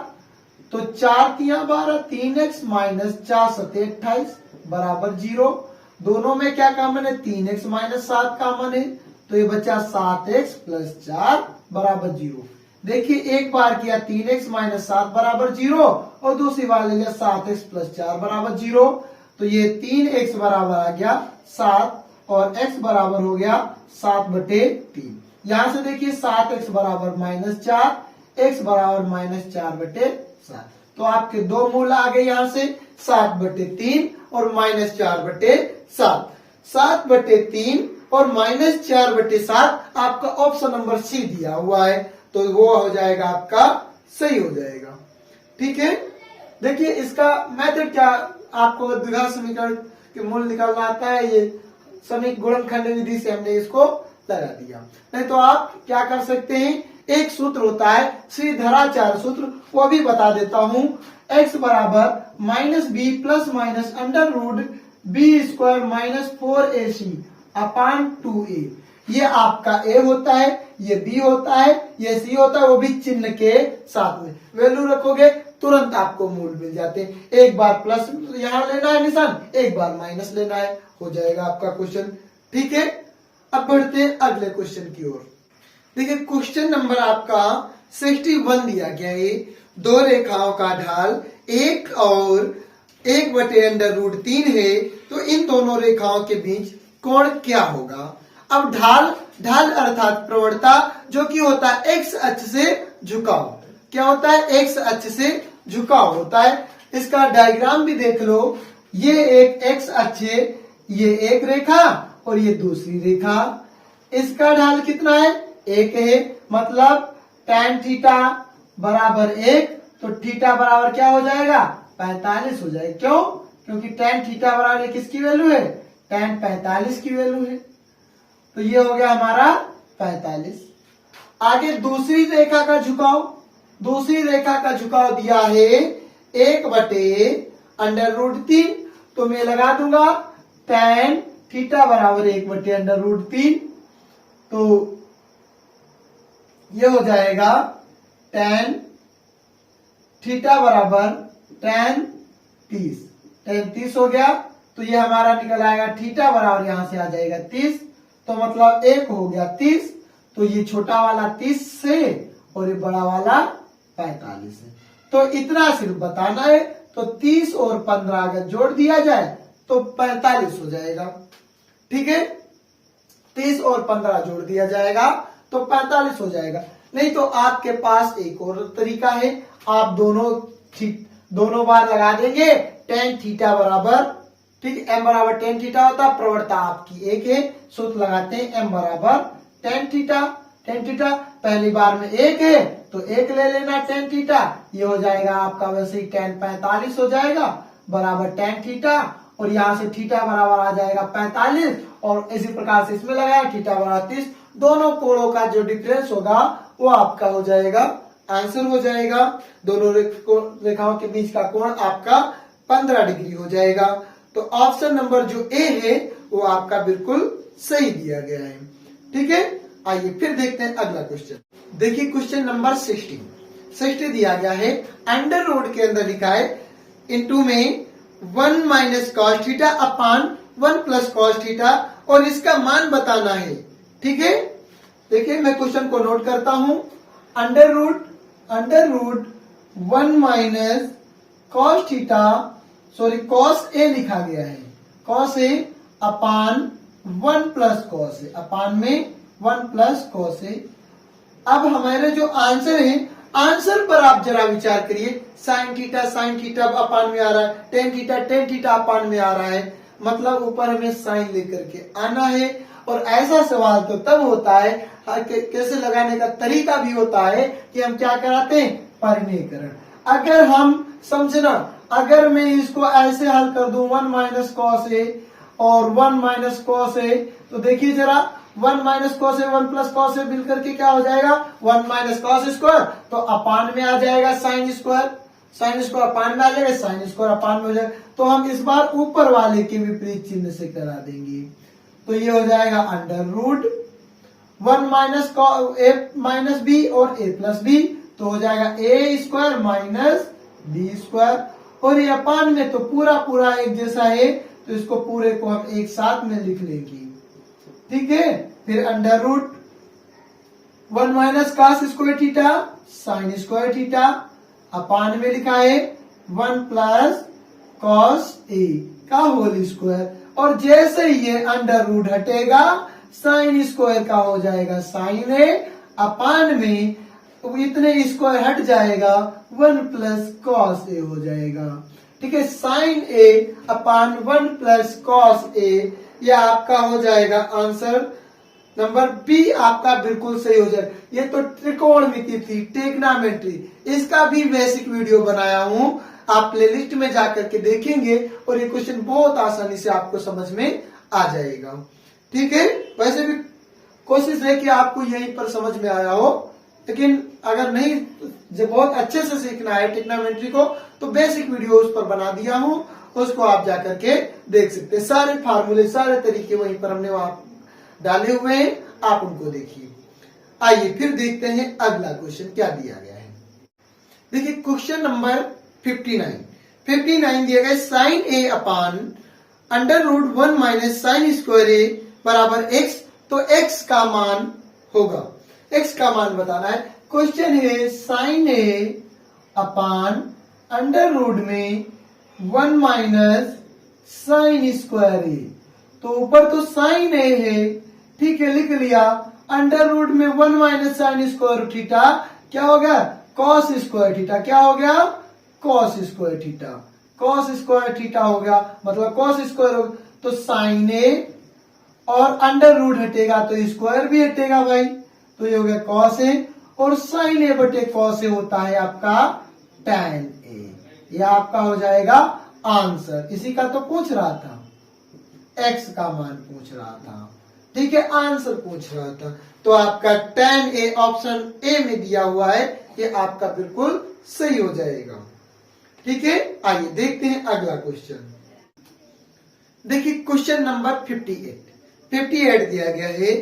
तो 4 तिया 12 3x माइनस 4 सते 28 बराबर 0। दोनों में क्या कॉमन है? 3x माइनस 7 कॉमन है, तो ये बचा 7x प्लस 4 बराबर 0। देखिए एक बार किया 3x माइनस 7 बराबर 0 और दूसरी बार ले लिया 7x प्लस 4 बराबर 0, तो ये 3x बराबर आ गया 7 और x बराबर हो गया 7/3। यहां से देखिए 7x बराबर -4, x बराबर -4/7। तो आपके दो मूल आ गए यहां से 7/3 और -4/7। 7/3 और -4/7 आपका ऑप्शन नंबर सी दिया हुआ है, तो वो हो जाएगा आपका सही हो जाएगा। ठीक है, देखिए इसका मेथड क्या, आपको द्विघात समीकरण के मूल निकालना आता है, ये समीकरण गुणनखंड विधि से हमने इसको लगा दिया। नहीं तो आप क्या कर सकते हैं, एक सूत्र होता है श्रीधराचार्य सूत्र, वो भी बता देता हूं। x बराबर -b plus minus under root b² minus 4ac upon 2a। ये आपका a होता है, ये b होता है, ये c होता है, वो भी चिन्ह के साथ में। वैल्यू रखोगे तुरंत आपको मूल मिल जाते हैं। एक बार प्लस यहां लेना है निशान, एक बार माइनस लेना है, हो जाएगा आपका क्वेश्चन। ठीक है, अब बढ़ते हैं अगले क्वेश्चन की ओर। देखिए क्वेश्चन नंबर आपका 61 दिया गया है। दो रेखाओं का ढाल 1 और 1/√3 है, तो इन दोनों रेखाओं के बीच कोण क्या होगा? अब ढाल अर्थात प्रवणता, जो कि होता है एक्स अक्ष से झुकाव। क्या होता है? एक्स अक्ष से झुकाव होता है। इसका डायग्राम भी देख लो, ये एक एक्स अक्ष है, ये एक रेखा और ये दूसरी रेखा। इसका ढाल कितना है? 1 है, मतलब tan थीटा बराबर 1, तो थीटा बराबर क्या हो जाएगा? 45 हो जाएगा। क्यों? क्योंकि tan थीटा बराबर किसकी वैल्यू है? tan 45 की वैल्यू है, तो ये हो गया हमारा 45। आगे दूसरी रेखा का झुकाव, दूसरी रेखा का झुकाव दिया है 1/√3, तो मैं लगा दूंगा tan थीटा बराबर 1/√3, तो ये हो जाएगा tan थीटा बराबर tan 30 हो गया। तो ये हमारा निकल आएगा थीटा बराबर, यहां से आ जाएगा 30, तो मतलब 1 हो गया 30, तो ये छोटा वाला 30 से और ये बड़ा वाला 45 है। तो इतना सिर्फ बताना है। तो 30 और 15 अगर जोड़ दिया जाए तो 45 हो जाएगा। ठीक है, 30 और 15 जोड़ दिया जाएगा तो 45 हो जाएगा। नहीं तो आपके पास एक और तरीका है, आप दोनों बार लगा देंगे tan थीटा बराबर, ठीक, m बराबर tan थीटा होता है, प्रवणता आपकी 1 है, सूत्र लगाते हैं m बराबर tan थीटा। tan थीटा पहली बार में 1 है तो 1 ले लेना tan थीटा, ये हो जाएगा आपका वैसे ही tan 45 हो जाएगा बराबर tan थीटा, और यहां से थीटा बराबर आ जाएगा 45, और इसी प्रकार से इसमें लगाया थीटा बराबर 30। दोनों कोणों का जो डिफरेंस होगा वो आपका हो जाएगा आंसर हो जाएगा। दोनों रेखाओं के बीच का कोण आपका 15 डिग्री हो जाएगा। तो ऑप्शन नंबर जो ए है वो आपका बिल्कुल सही दिया गया है। ठीक है, आइए फिर देखते हैं अगला क्वेश्चन। देखिए क्वेश्चन नंबर 60 दिया गया है, अंडर रूट के अंदर लिखा है इनटू में 1 minus cos theta upon 1 plus cos theta और इसका मान बताना है। ठीक है, देखिए मैं क्वेश्चन को नोट करता हूं। Under root 1 minus cos theta cos A लिखा गया है, cos A upon 1 plus cos A, upon में 1 प्लस कॉस ए। अब हमारे जो आंसर है, आंसर पर आप जरा विचार करिए। साइन थीटा अपान में आ रहा है, टेन थीटा अपान में आ रहा है, मतलब ऊपर हमें साइन लेकर के आना है। और ऐसा सवाल तो तब होता है, कैसे लगाने का तरीका भी होता है कि हम क्या कराते हैं, परिमेयकरण। अगर हम समझना, अगर मैं इसको ऐसे हल कर दूं 1 माइनस कॉस ए और 1 माइनस कॉस ए, तो देखिए जरा 1 minus cos A 1 plus cos ए मिलकर के क्या हो जाएगा 1 माइनस कॉस स्क्वायर, तो अपान में आ जाएगा साइन स्क्वायर अपान में आ जाएगा, साइन स्क्वायर अपान में हो जाएगा। तो हम इस बार ऊपर वाले के विपरीत चिन्ह से करा देंगे, तो ये हो जाएगा अंडर रूट 1 माइनस ए माइनस बी और ए प्लस बी, तो हो जाएगा ए स्क्वायर माइनस बी स्क्वायर। और ये अपान में तो पूरा एक जैसा है, तो इसको पूरे को हम एक साथ में लिख लेंगे। ठीक है, फिर under root 1 minus cos square theta sine square theta upon में लिखा है 1 प्लस कॉस ए का होल स्क्वायर। और जैसे ये अंडर रूट हटेगा, साइन स्क्वायर का हो जाएगा साइन ए अपान में इतने स्क्वायर हट जाएगा 1 प्लस कॉस ए हो जाएगा। ठीक है, sign A upon 1 plus cos ए, यह आपका हो जाएगा आंसर नंबर बी, आपका बिल्कुल सही हो जाएगा। ये तो त्रिकोणमिति थी, ट्रिग्नोमेट्री, इसका भी बेसिक वीडियो बनाया हूं, आप प्लेलिस्ट में जाकर के देखेंगे और ये क्वेश्चन बहुत आसानी से आपको समझ में आ जाएगा। ठीक है, वैसे भी कोशिश है कि आपको यहीं पर समझ में आया हो, लेकिन अगर नहीं जब बहुत अच्छे से सीखना है ट्रिग्नोमेट्री को, तो बेसिक वीडियो उस पर बना दिया हूं, उसको आप जाकर के देख सकते हैं। सारे फार्मूले सारे तरीके वहीं पर हमने वहां डाले हुए हैं, आप उनको देखिए। आइए फिर देखते हैं अगला क्वेश्चन क्या दिया गया है। देखिए क्वेश्चन नंबर 59 दिया गया, sine A upon under root 1 minus sine square A बराबर एक्स, तो एक्स का मान होगा, एक्स का मान बताना है। क्वेश्चन है sign A upon under root में 1 माइनस साइन स्क्वायर ए, तो ऊपर तो साइन ए है, ठीक है लिख लिया। अंडर रूट में 1 माइनस साइन स्क्वायर थीटा क्या हो गया, कॉस स्क्वायर थीटा, क्या हो गया cos square theta, cos square theta हो गया, मतलब कॉस स्क्वायर हो, तो साइन ए और अंडर रूट हटेगा तो स्क्वायर भी हटेगा भाई, तो ये हो गया कॉस ए, और साइन ए बटे कॉस ए होता है आपका टैन ए, ये आपका हो जाएगा आंसर। इसी का तो पूछ रहा था, एक्स का मान पूछ रहा था, ठीक है आंसर पूछ रहा था, तो आपका टैन ए ऑप्शन ए में दिया हुआ है, ये आपका बिल्कुल सही हो जाएगा। ठीक है, आइए देखते हैं अगला क्वेश्चन। देखिए क्वेश्चन नंबर 58 दिया गया है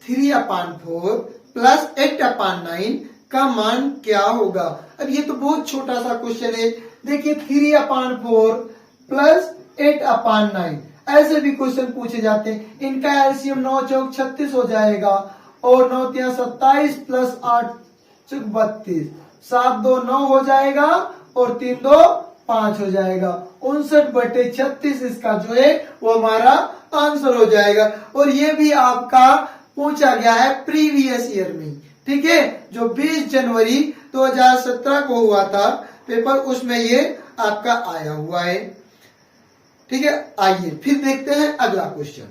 3/4 प्लस 8/9 का मान क्या होगा। अब ये तो बहुत छोटा सा क्वेश्चन है। देखिए 3/4 प्लस 8/9 ऐसे भी क्वेश्चन पूछे जाते हैं, इनका एलसीएम 9 चौक 36 हो जाएगा, और 9 तिया 27 प्लस 8 चौक 32, 7 2 9 हो जाएगा, और 3 2 5 हो जाएगा, 59/36 इसका जो है वो हमारा आंसर हो जाएगा। और ये भी आपका पूछा गया है प्रीवियस ईयर में, ठीक है, जो 20 जनवरी 2017 को हुआ था पेपर, उसमें ये आपका आया हुआ है। ठीक है, आइए फिर देखते हैं अगला क्वेश्चन।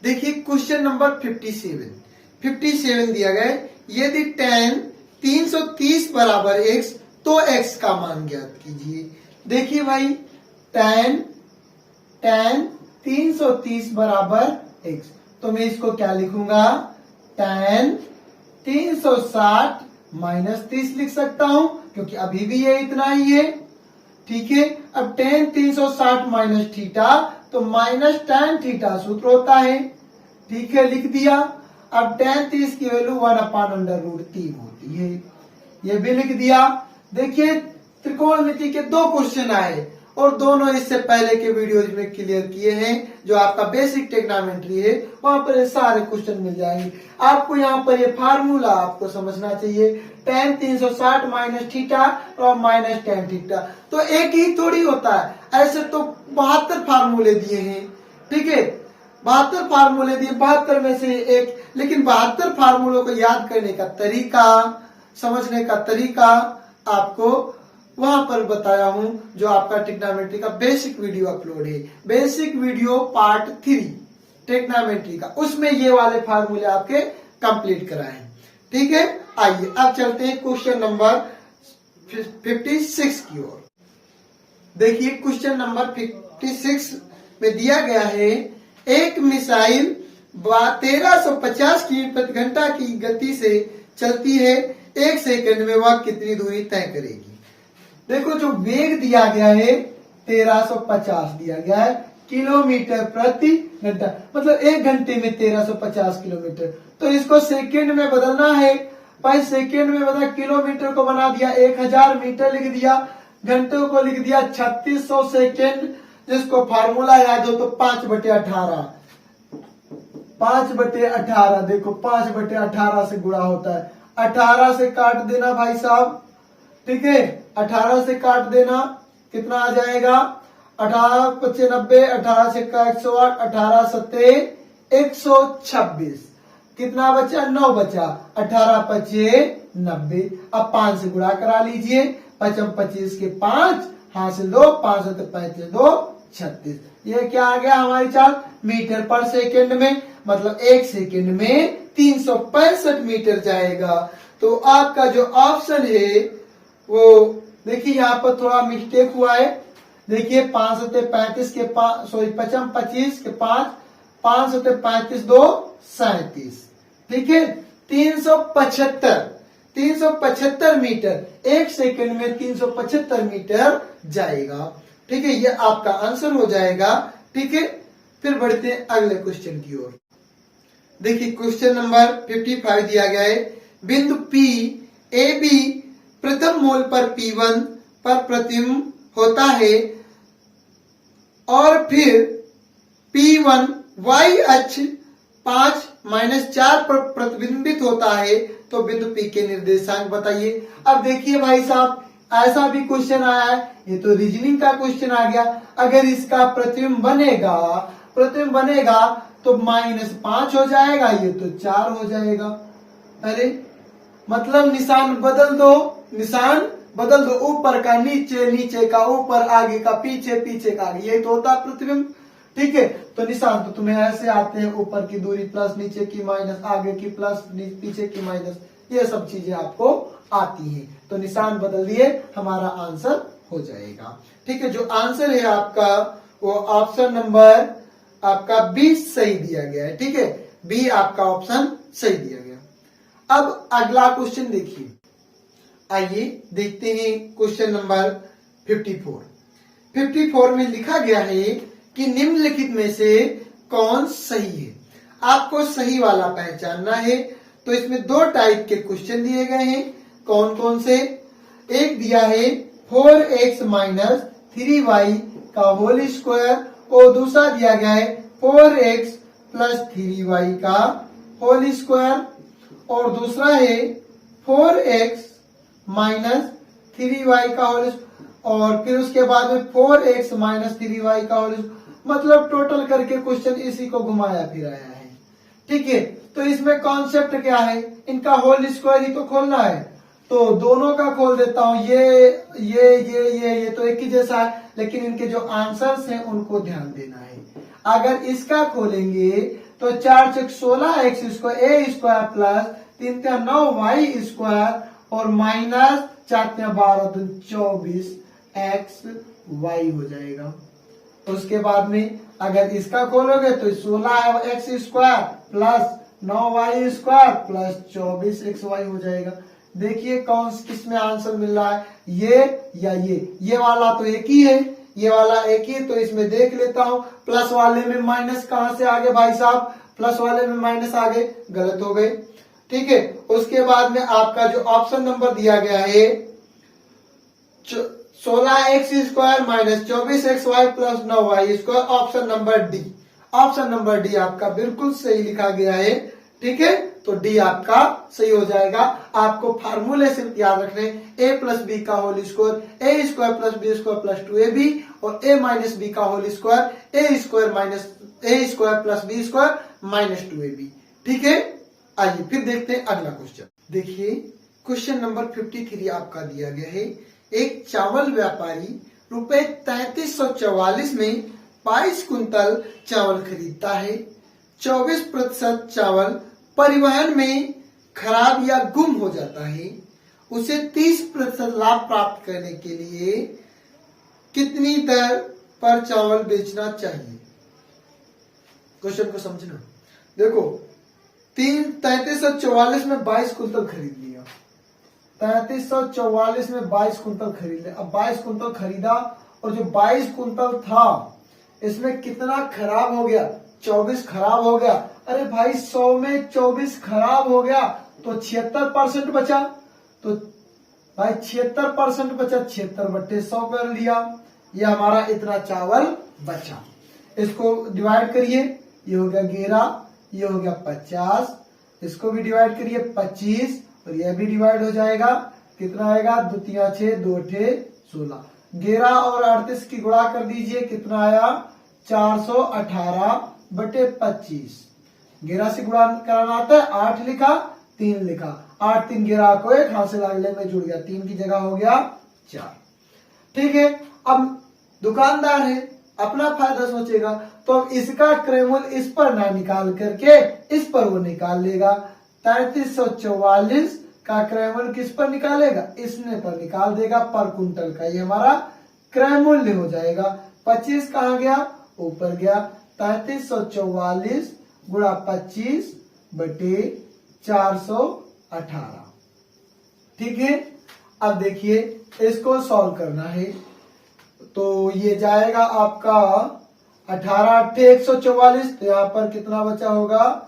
देखिए क्वेश्चन नंबर 57 दिया गया है, यदि tan 330 बराबर x तो x का मान ज्ञात कीजिए। देखिए भाई tan 330 बराबर x, तो मैं इसको क्या लिखूंगा, tan 360 माइनस 30 लिख सकता हूं क्योंकि अभी भी ये इतना ही है। ठीक है, अब tan 360 माइनस थीटा तो माइनस tan थीटा सूत्र होता है। ठीक है, लिख दिया। अब tan 30 की वैल्यू 1/√3 होती है, ये भी लिख दिया। देखिए त्रिकोणमिति के 2 क्वेश्चन आए और दोनों इससे पहले के वीडियोज में क्लियर किए हैं। जो आपका बेसिक ट्रिग्नोमेट्री है वहां पर ये सारे क्वेश्चन मिल जाएंगे आपको। यहाँ पर ये फार्मूला आपको समझना चाहिए, tan 360 माइनस थीटा और माइनस tan थीटा तो एक ही थोड़ी होता है, ऐसे तो 72 फार्मूले दिए हैं। ठीक है, 72 फार्मूले दिए, 72 में से एक, लेकिन 72 फार्मूलों को याद करने का तरीका, समझने का तरीका आपको वहां पर बताया हूं। जो आपका ट्रिग्नोमेट्री का बेसिक वीडियो अपलोड है, बेसिक वीडियो पार्ट 3 ट्रिग्नोमेट्री का, उसमें ये वाले फार्मूले आपके कंप्लीट कराए। ठीक है, आइए अब चलते हैं क्वेश्चन नंबर 56 की ओर। देखिए क्वेश्चन नंबर 56 में दिया गया है, एक मिसाइल 1350 किलोमीटर/घंटा की गति से चलती है, 1 सेकंड में वह कितनी दूरी तय करेगी। देखो जो वेग दिया गया है 1350 दिया गया है किलोमीटर प्रति घंटा, मतलब 1 घंटे में 1350 किलोमीटर। तो इसको सेकंड में बदलना है, भाई सेकंड में बदला, किलोमीटर को बना दिया 1000 मीटर लिख दिया, घंटों को लिख दिया 3600 सेकंड। जिसको फार्मूला याद हो तो 5/18, 5/18, देखो 5/18 से गुणा होता है, 18 से काट देना भाई साहब। ठीक है, 18 से काट देना, कितना आ जाएगा, 18×5 90, 18 से 108, 18 सत्ते 126, कितना बचा, 9 बचा, 18×5 90। अब 5 से गुणा करा लीजिए, 5×25 के 5, हासिल 2, 5 से 35 2 36। ये क्या आ गया हमारी चाल, मीटर पर सेकंड में, मतलब 1 सेकंड में 365 मीटर जाएगा। तो आपका जो ऑप्शन है वो देखिए यहाँ पर थोड़ा मिस्टेक हुआ है। देखिए 5 सत्ते 35 के 5, सॉरी 25 के 5, 5 सत्ते 35 2 37। ठीक है, 375 मीटर 1 सेकंड में 375 मीटर जाएगा। ठीक है, ये आपका आंसर हो जाएगा। ठीक है, फिर बढ़ते हैं अगले क्वेश्चन की ओर। देखिए क्वेश्चन नंबर 55 दिया गया है, बिंदु P AB प्रथम मोल पर P1 पर प्रतिबिंब होता है और फिर P1 y अक्ष 5-4 पर प्रतिबिंबित होता है, तो बिंदु P के निर्देशांक बताइए। अब देखिए भाई साहब, ऐसा भी क्वेश्चन आया है, ये तो रीजनिंग का क्वेश्चन आ गया। अगर इसका प्रतिबिंब बनेगा तो -5 हो जाएगा, ये तो 4 हो जाएगा। अरे मतलब निशान बदल दो, ऊपर का नीचे, नीचे का ऊपर, आगे का पीछे, पीछे का आगे, यही तो होता है प्रतिबिंब। ठीक है, तो निशान तो तुम्हें ऐसे आते हैं, ऊपर की दूरी प्लस, नीचे की माइनस, आगे की प्लस, पीछे की माइनस, ये सब चीजें आपको आती हैं। तो निशान बदल दिए, हमारा आंसर हो जाएगा। ठीक है, जो आंसर है आपका वो ऑप्शन नंबर आपका 20 सही दिया गया है। ठीक है, बी आपका ऑप्शन सही दिया गया। अब अगला क्वेश्चन देखिए, आइए देखते हैं क्वेश्चन नंबर 54 में लिखा गया है कि निम्नलिखित में से कौन सही है। आपको सही वाला पहचानना है। तो इसमें 2 टाइप के क्वेश्चन दिए गए हैं, कौन कौन से, एक दिया है 4x माइनस 3y का होल स्क्वायर और दूसरा दिया गया है 4x प्लस 3y का होल स्क्वायर और दूसरा है 4x माइनस 3y का होल, और फिर उसके बाद में 4x माइनस 3y का होल, मतलब टोटल करके क्वेश्चन इसी को घुमाया फिराया है। ठीक है, तो इसमें कॉन्सेप्ट क्या है, इनका होल स्क्वायर ही तो खोलना है। तो दोनों का खोल देता हूं, ये तो एक ही जैसा है, लेकिन इनके जो आंसर्स हैं उनको ध्यान देना है। अगर इसका खोलेंगे तो 4 × 16 x square a square plus 3 × 9 y square और माइनस 4 × 12 24 x y हो जाएगा। उसके बाद में अगर इसका खोलोगे तो 16 x square plus 9y² plus 24xy हो जाएगा। देखिए कौन किस में आंसर मिल रहा है, ये या ये वाला तो एक ही है, ये वाला एक ही, तो इसमें देख लेता हूं। प्लस वाले में माइनस कहां से आगे भाई साहब, प्लस वाले में माइनस आगे, गलत हो गए। ठीक है, उसके बाद में आपका जो ऑप्शन नंबर दिया गया है 16x² minus 24xy plus 9y², option number D. Option number D आपका बिल्कुल सही लिखा गया है। ठीक है, तो डी आपका सही हो जाएगा। आपको फार्मूले सिर्फ याद रखने, a प्लस बी का whole square A square plus B square plus 2ab और a माइनस बी का whole square A square minus A square plus B square minus 2ab। ठीक है, आइए फिर देखते हैं अगला क्वेश्चन। देखिए क्वेश्चन नंबर 53 आपका दिया गया है। एक चावल व्यापारी रुपए 3344 में 22 कुंतल चावल खरीदता है। 24% चावल परिवहन में खराब या गुम हो जाता है। उसे 30% लाभ प्राप्त करने के लिए कितनी दर पर चावल बेचना चाहिए? क्वेश्चन को समझना। देखो 3344 में 22 कुंतल खरीद लिया, 3344 में 22 कुंतल खरीद लिया। अब 22 कुंतल खरीदा और जो 22 कुंतल था इसमें कितना खराब हो गया? 24 खराब हो गया। अरे भाई 100 में 24 खराब हो गया तो 76% बचा। तो भाई 76% बचा, 76/100 कर लिया। ये हमारा इतना चावल बचा। इसको डिवाइड करिए, ये हो गया 11, ये हो गया 50, इसको भी डिवाइड करिए 25 और ये भी डिवाइड हो जाएगा। कितना आएगा? 2 3 6 2 8 16। 11 और 38 की गुणा कर दीजिए, कितना आया? 418/25। 11 से गुणा कराना आता है, 8 लिखा 3 लिखा, 8 3 11 को एक हाथ से लागले में जुड़ गया, 3 की जगह हो गया 4। ठीक है, अब दुकानदार है, अपना फायदा सोचेगा, तो अब इसका क्रयमूल्य इस पर ना निकाल करके इस पर वो निकाल लेगा। 3344 का क्रयमूल्य किस पर निकालेगा? इसने पर निकाल देगा, पर कुंटल का। ये हमारा क्रयमूल्य हो जाएगा। 25 कहाँ गया? ऊपर गया। 3344 गुणा 25/418। ठीक है, अब देखिए इसको सॉल्व करना है, तो ये जाएगा आपका 18 8 144। तो यहाँ पर कितना बचा होगा?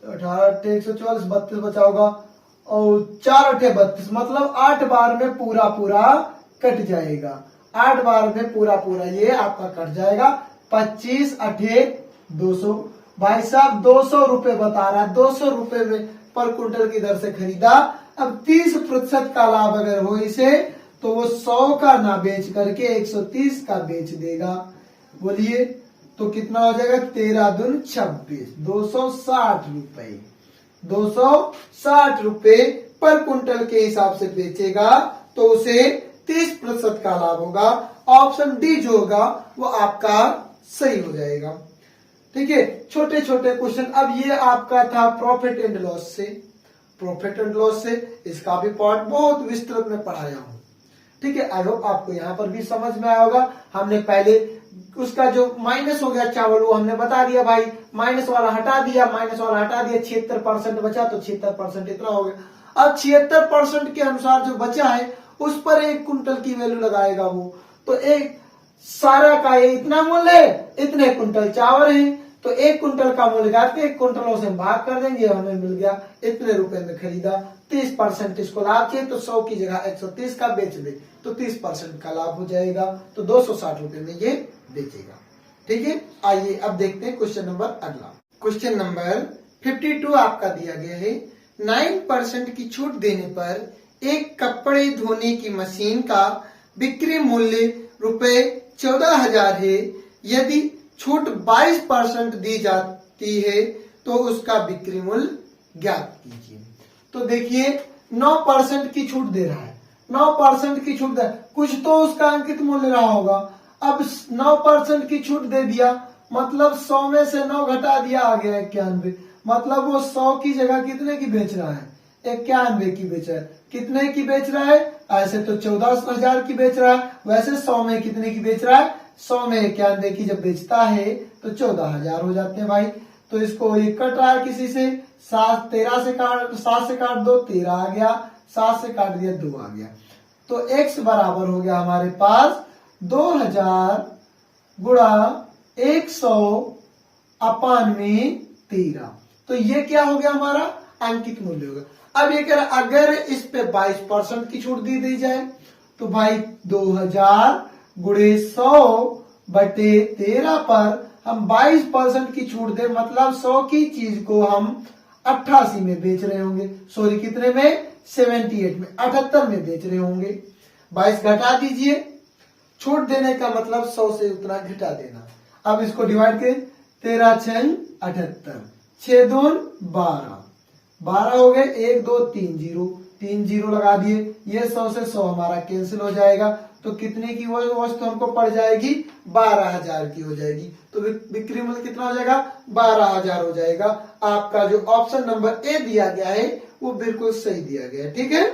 18 8 144, 32 बचा होगा और 4 8 32, मतलब 8 बार में पूरा कट जाएगा। 8 बार में पूरा ये आपका कट जाएगा। 25 8 200। भाई साहब 200 रुपए बता रहा है, 200 रुपए में पर कुंटल की दर से खरीदा। अब 30% का लाभ अगर हो इसे, तो वो 100 का ना बेच करके 130 का बेच देगा। बोलिए तो कितना हो जाएगा? 13 दूनी 26, 260 रुपए। 260 रुपए पर कुंटल के हिसाब से बेचेगा, तो उसे 30% का लाभ होगा। ऑप्शन डी जो होगा वो आपका सही हो जाएगा। ठीक है, छोटे छोटे क्वेश्चन। अब ये आपका था प्रॉफिट एंड लॉस से। प्रॉफिट एंड लॉस से इसका भी पार्ट बहुत विस्तृत में पढ़ाया हूं। ठीक है, आई होप आपको यहाँ पर भी समझ में आया होगा। हमने पहले उसका जो माइनस हो गया चावल वो हमने बता दिया भाई, माइनस वाला हटा दिया, 76% बचा, तो 76% इतना हो गया। अब 76% के अनुसार जो बचा है उस पर 1 कुंटल की वैल्यू लगाएगा वो, तो एक सारा का ये इतना मूल्य है, इतने कुंटल चावल है, तो 1 कुंटल का मूल्य काट के 1 कुंटलों से भाग कर देंगे, हमें मिल गया इतने रुपए में खरीदा। 30% इसको लाभ चाहिए, तो 100 की जगह 130 का बेच दे, तो 30% का लाभ हो जाएगा, तो 260 रुपए में ये बेचेगा। ठीक है, आइए अब देखते हैं क्वेश्चन नंबर अगला। क्वेश्चन नंबर 52 आपका दिया गया है। 9% की छूट देने पर एक कपड़े धोने की मशीन का बिक्री मूल्य रुपए 14,000 है। यदि छूट 22% दी जाती है तो उसका बिक्री मूल्य ज्ञात कीजिए। तो देखिए 9% की छूट दे रहा है, 9% की छूट दे, कुछ तो उसका अंकित मूल्य रहा होगा। अब 9% की छूट दे दिया, मतलब 100 में से 9 घटा दिया, आ गया 91। मतलब वो 100 की जगह कितने की बेच रहा है? 91 की बेच रहा है। कितने की बेच रहा है? ऐसे तो 14,000 की बेच रहा है, वैसे 100 में कितने की बेच रहा है? 100 में 91 की जब बेचता है तो 14,000 हो जाते हैं भाई। तो इसको ये कट रहा है किसी से, 7 से काट दो 13 आ गया, 7 से काट दिया 2 आ गया। तो x बराबर हो गया हमारे पास 2000 गुणा 100 अपान में 13। तो ये क्या हो गया हमारा अंकित मूल्य होगा। अब ये कह रहा अगर इस पे 22% की छूट दी जाए तो भाई 2000 गुणे 100 बटे 13 पर हम 22% की छूट दे, मतलब 100 की चीज को हम 88 में बेच रहे होंगे, सॉरी कितने में, 78 में, 78 में बेच रहे होंगे। 22 घटा दीजिए, छूट देने का मतलब 100 से उतना घटा देना। अब इसको डिवाइड करें, 13 6 78, 6 2 12, 12 हो गए, 1 2 3 0, 3 0 लगा दिए, ये 100 से 100 हमारा कैंसिल हो जाएगा। तो कितने की वो वस्तु हमको पड़ जाएगी, 12000 की हो जाएगी। तो बिक्री मूल्य कितना हो जाएगा, 12000 हो जाएगा। आपका जो ऑप्शन नंबर ए दिया गया है वो बिल्कुल सही दिया गया है। ठीक है,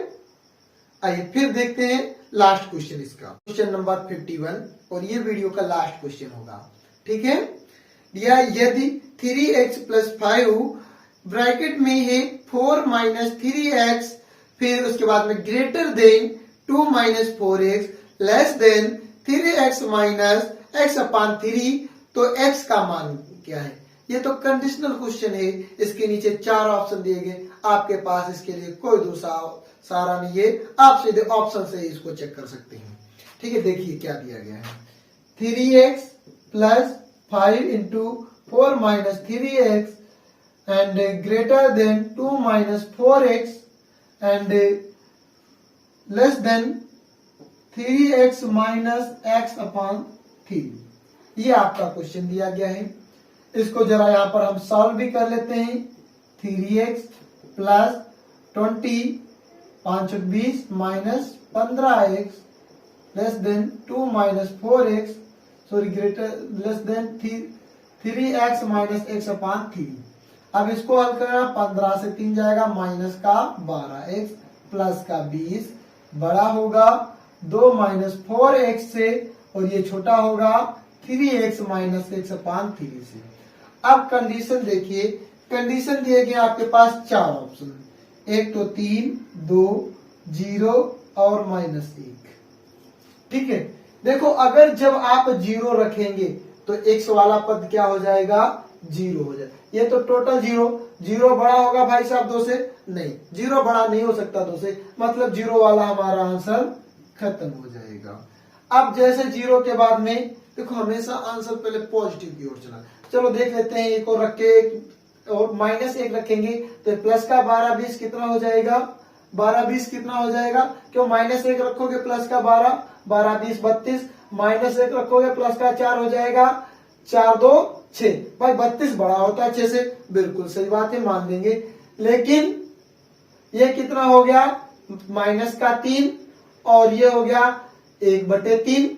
आइए फिर देखते हैं लास्ट क्वेश्चन इसका, क्वेश्चन नंबर 51, और ये वीडियो का लास्ट क्वेश्चन होगा। ठीक है, या यदि 3x + 5 ब्रैकेट में है 4 - 3x, फिर उसके बाद में greater than 2 - 4x less than 3x - x अपान 3, तो x का मान क्या है। ये तो कंडीशनल क्वेश्चन है, इसके नीचे 4 ऑप्शन दिए गए, आपके पास इसके लिए कोई दूसरा सारा नहीं है, आप सीधे ऑप्शन से इसको चेक कर सकते हैं। ठीक है, देखिए क्या दिया गया है, 3x + 5 × 4 - 3x and greater than 2 - 4x and less than 3x - x अपान 3। ये आपका क्वेश्चन दिया गया है। इसको जरा यहां पर हम सॉल्व भी कर लेते हैं। 3x + 20 5 20 - 15x less than 2 - 4x, sorry greater less than 3x - x अपान 3। अब इसको हल करना, 15 से 3 जाएगा, माइनस का 12x प्लस का 20 बड़ा होगा 2 - 4x से, और ये छोटा होगा 3x - x अपान 3 से। अब कंडीशन देखिए, कंडीशन दिए गए आपके पास 4 ऑप्शन, एक तो 3 2 0 और -1। ठीक है, देखो अगर जब आप 0 रखेंगे तो x वाला पद क्या हो जाएगा, 0 हो जाएगा। ये तो टोटल 0, 0 बड़ा होगा भाई साहब 2 से, नहीं 0 बड़ा नहीं हो सकता 2 से, मतलब 0 वाला हमारा आंसर खत्म हो जाएगा। अब जैसे 0 के बाद में देखो हमेशा आंसर पहले पॉजिटिव की ओर चला। चलो देख लेते हैं, एक और रख के और -1 रखेंगे तो प्लस का 12 20 कितना हो जाएगा, 12 20 कितना हो जाएगा, क्यों -1 रखोगे प्लस का 12 12 20 32, -1 रखोगे प्लस का 4 हो जाएगा, 4 2 6, भाई 32 बड़ा होता है 6 से, बिल्कुल सही बात है, मान लेंगे। लेकिन ये कितना हो गया, माइनस का 3 और ये हो गया 1/3,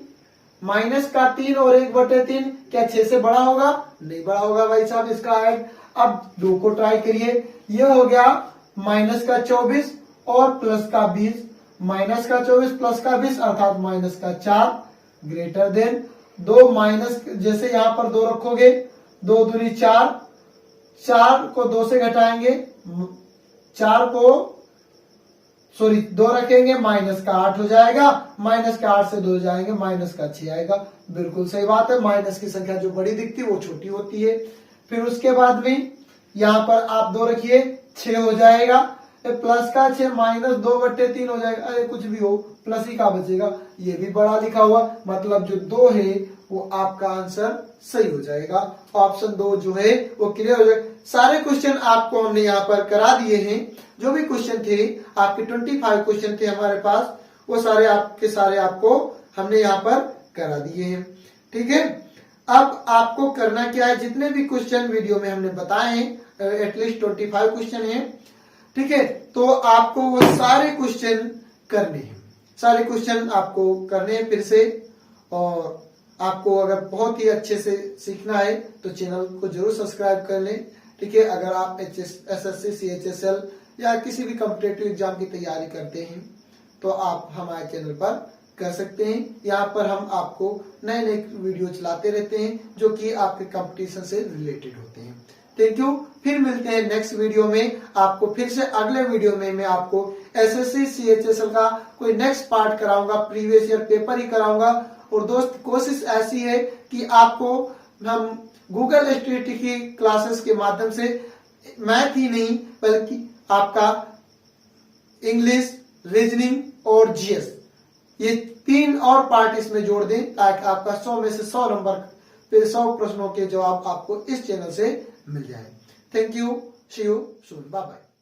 माइनस का 3 और 1/3 क्या 6 से बड़ा होगा, नहीं बड़ा होगा भाई साहब, इसका ऐड। अब 2 को ट्राई करिए, ये हो गया माइनस का 24 और प्लस का 20, माइनस का 24 प्लस का 20 अर्थात माइनस का 4 ग्रेटर देन 2 माइनस, जैसे यहां पर 2 रखोगे 2 दूनी 4, 4 को 2 से घटाएंगे, 4 को सॉरी 2 रखेंगे माइनस का 8 हो जाएगा, माइनस का 8 से 2 जाएंगे माइनस का 6 आएगा, बिल्कुल सही बात है। माइनस की संख्या जो बड़ी दिखती है वो छोटी होती है। फिर उसके बाद में यहां पर आप 2 रखिए 6 हो जाएगा, प्लस का 6 -2/3 हो जाएगा, अरे कुछ भी हो प्लस ही का बचेगा, ये भी बड़ा लिखा हुआ, मतलब जो 2 है वो आपका आंसर सही हो जाएगा। ऑप्शन 2 जो है वो क्लियर हो जाएगा। सारे क्वेश्चन आपको हमने यहाँ पर करा दिए हैं, जो भी क्वेश्चन थे आपके 25 क्वेश्चन थे हमारे पास, वो सारे आपको हमने यहाँ पर करा दिए हैं। ठीक है, अब आपको करना क्या है, जितने भी क्वेश्चन वीडियो में हमने बताए हैं एटलीस्ट 25 क्वेश्चन हैं, ठीक है, तो आपको वो सारे क्वेश्चन करने हैं, सारे क्वेश्चन आपको करने हैं फिर से। और आपको अगर बहुत ही अच्छे से सीखना है तो चैनल को जरूर सब्सक्राइब कर लें। ठीक है, अगर आप SSC CHSL या किसी भी कॉम्पिटिटिव एग्जाम की तैयारी करते हैं तो आप हमारे चैनल पर कर सकते हैं। यहाँ पर हम आपको नए नए वीडियो चलाते रहते हैं जो कि आपके कंपटीशन से रिलेटेड होते हैं। Thank you. फिर मिलते हैं नेक्स्ट वीडियो में। आपको फिर से अगले वीडियो में मैं आपको एसएससी सीएचएसएल का कोई नेक्स्ट पार्ट कराऊंगा, प्रीवियस ईयर पेपर ही कराऊंगा। और दोस्त कोशिश ऐसी है कि आपको हम गूगल स्टडी की क्लासेस के माध्यम से मैथ ही नहीं बल्कि आपका इंग्लिश, रीजनिंग और जीएस, ये 3 और पार्ट इसमें जोड़ दें ताकि आपका 100 में से 100 नंबर, फिर 100 प्रश्नों के जवाब आपको इस चैनल से मिल जाए। Thank you, see you soon, bye bye.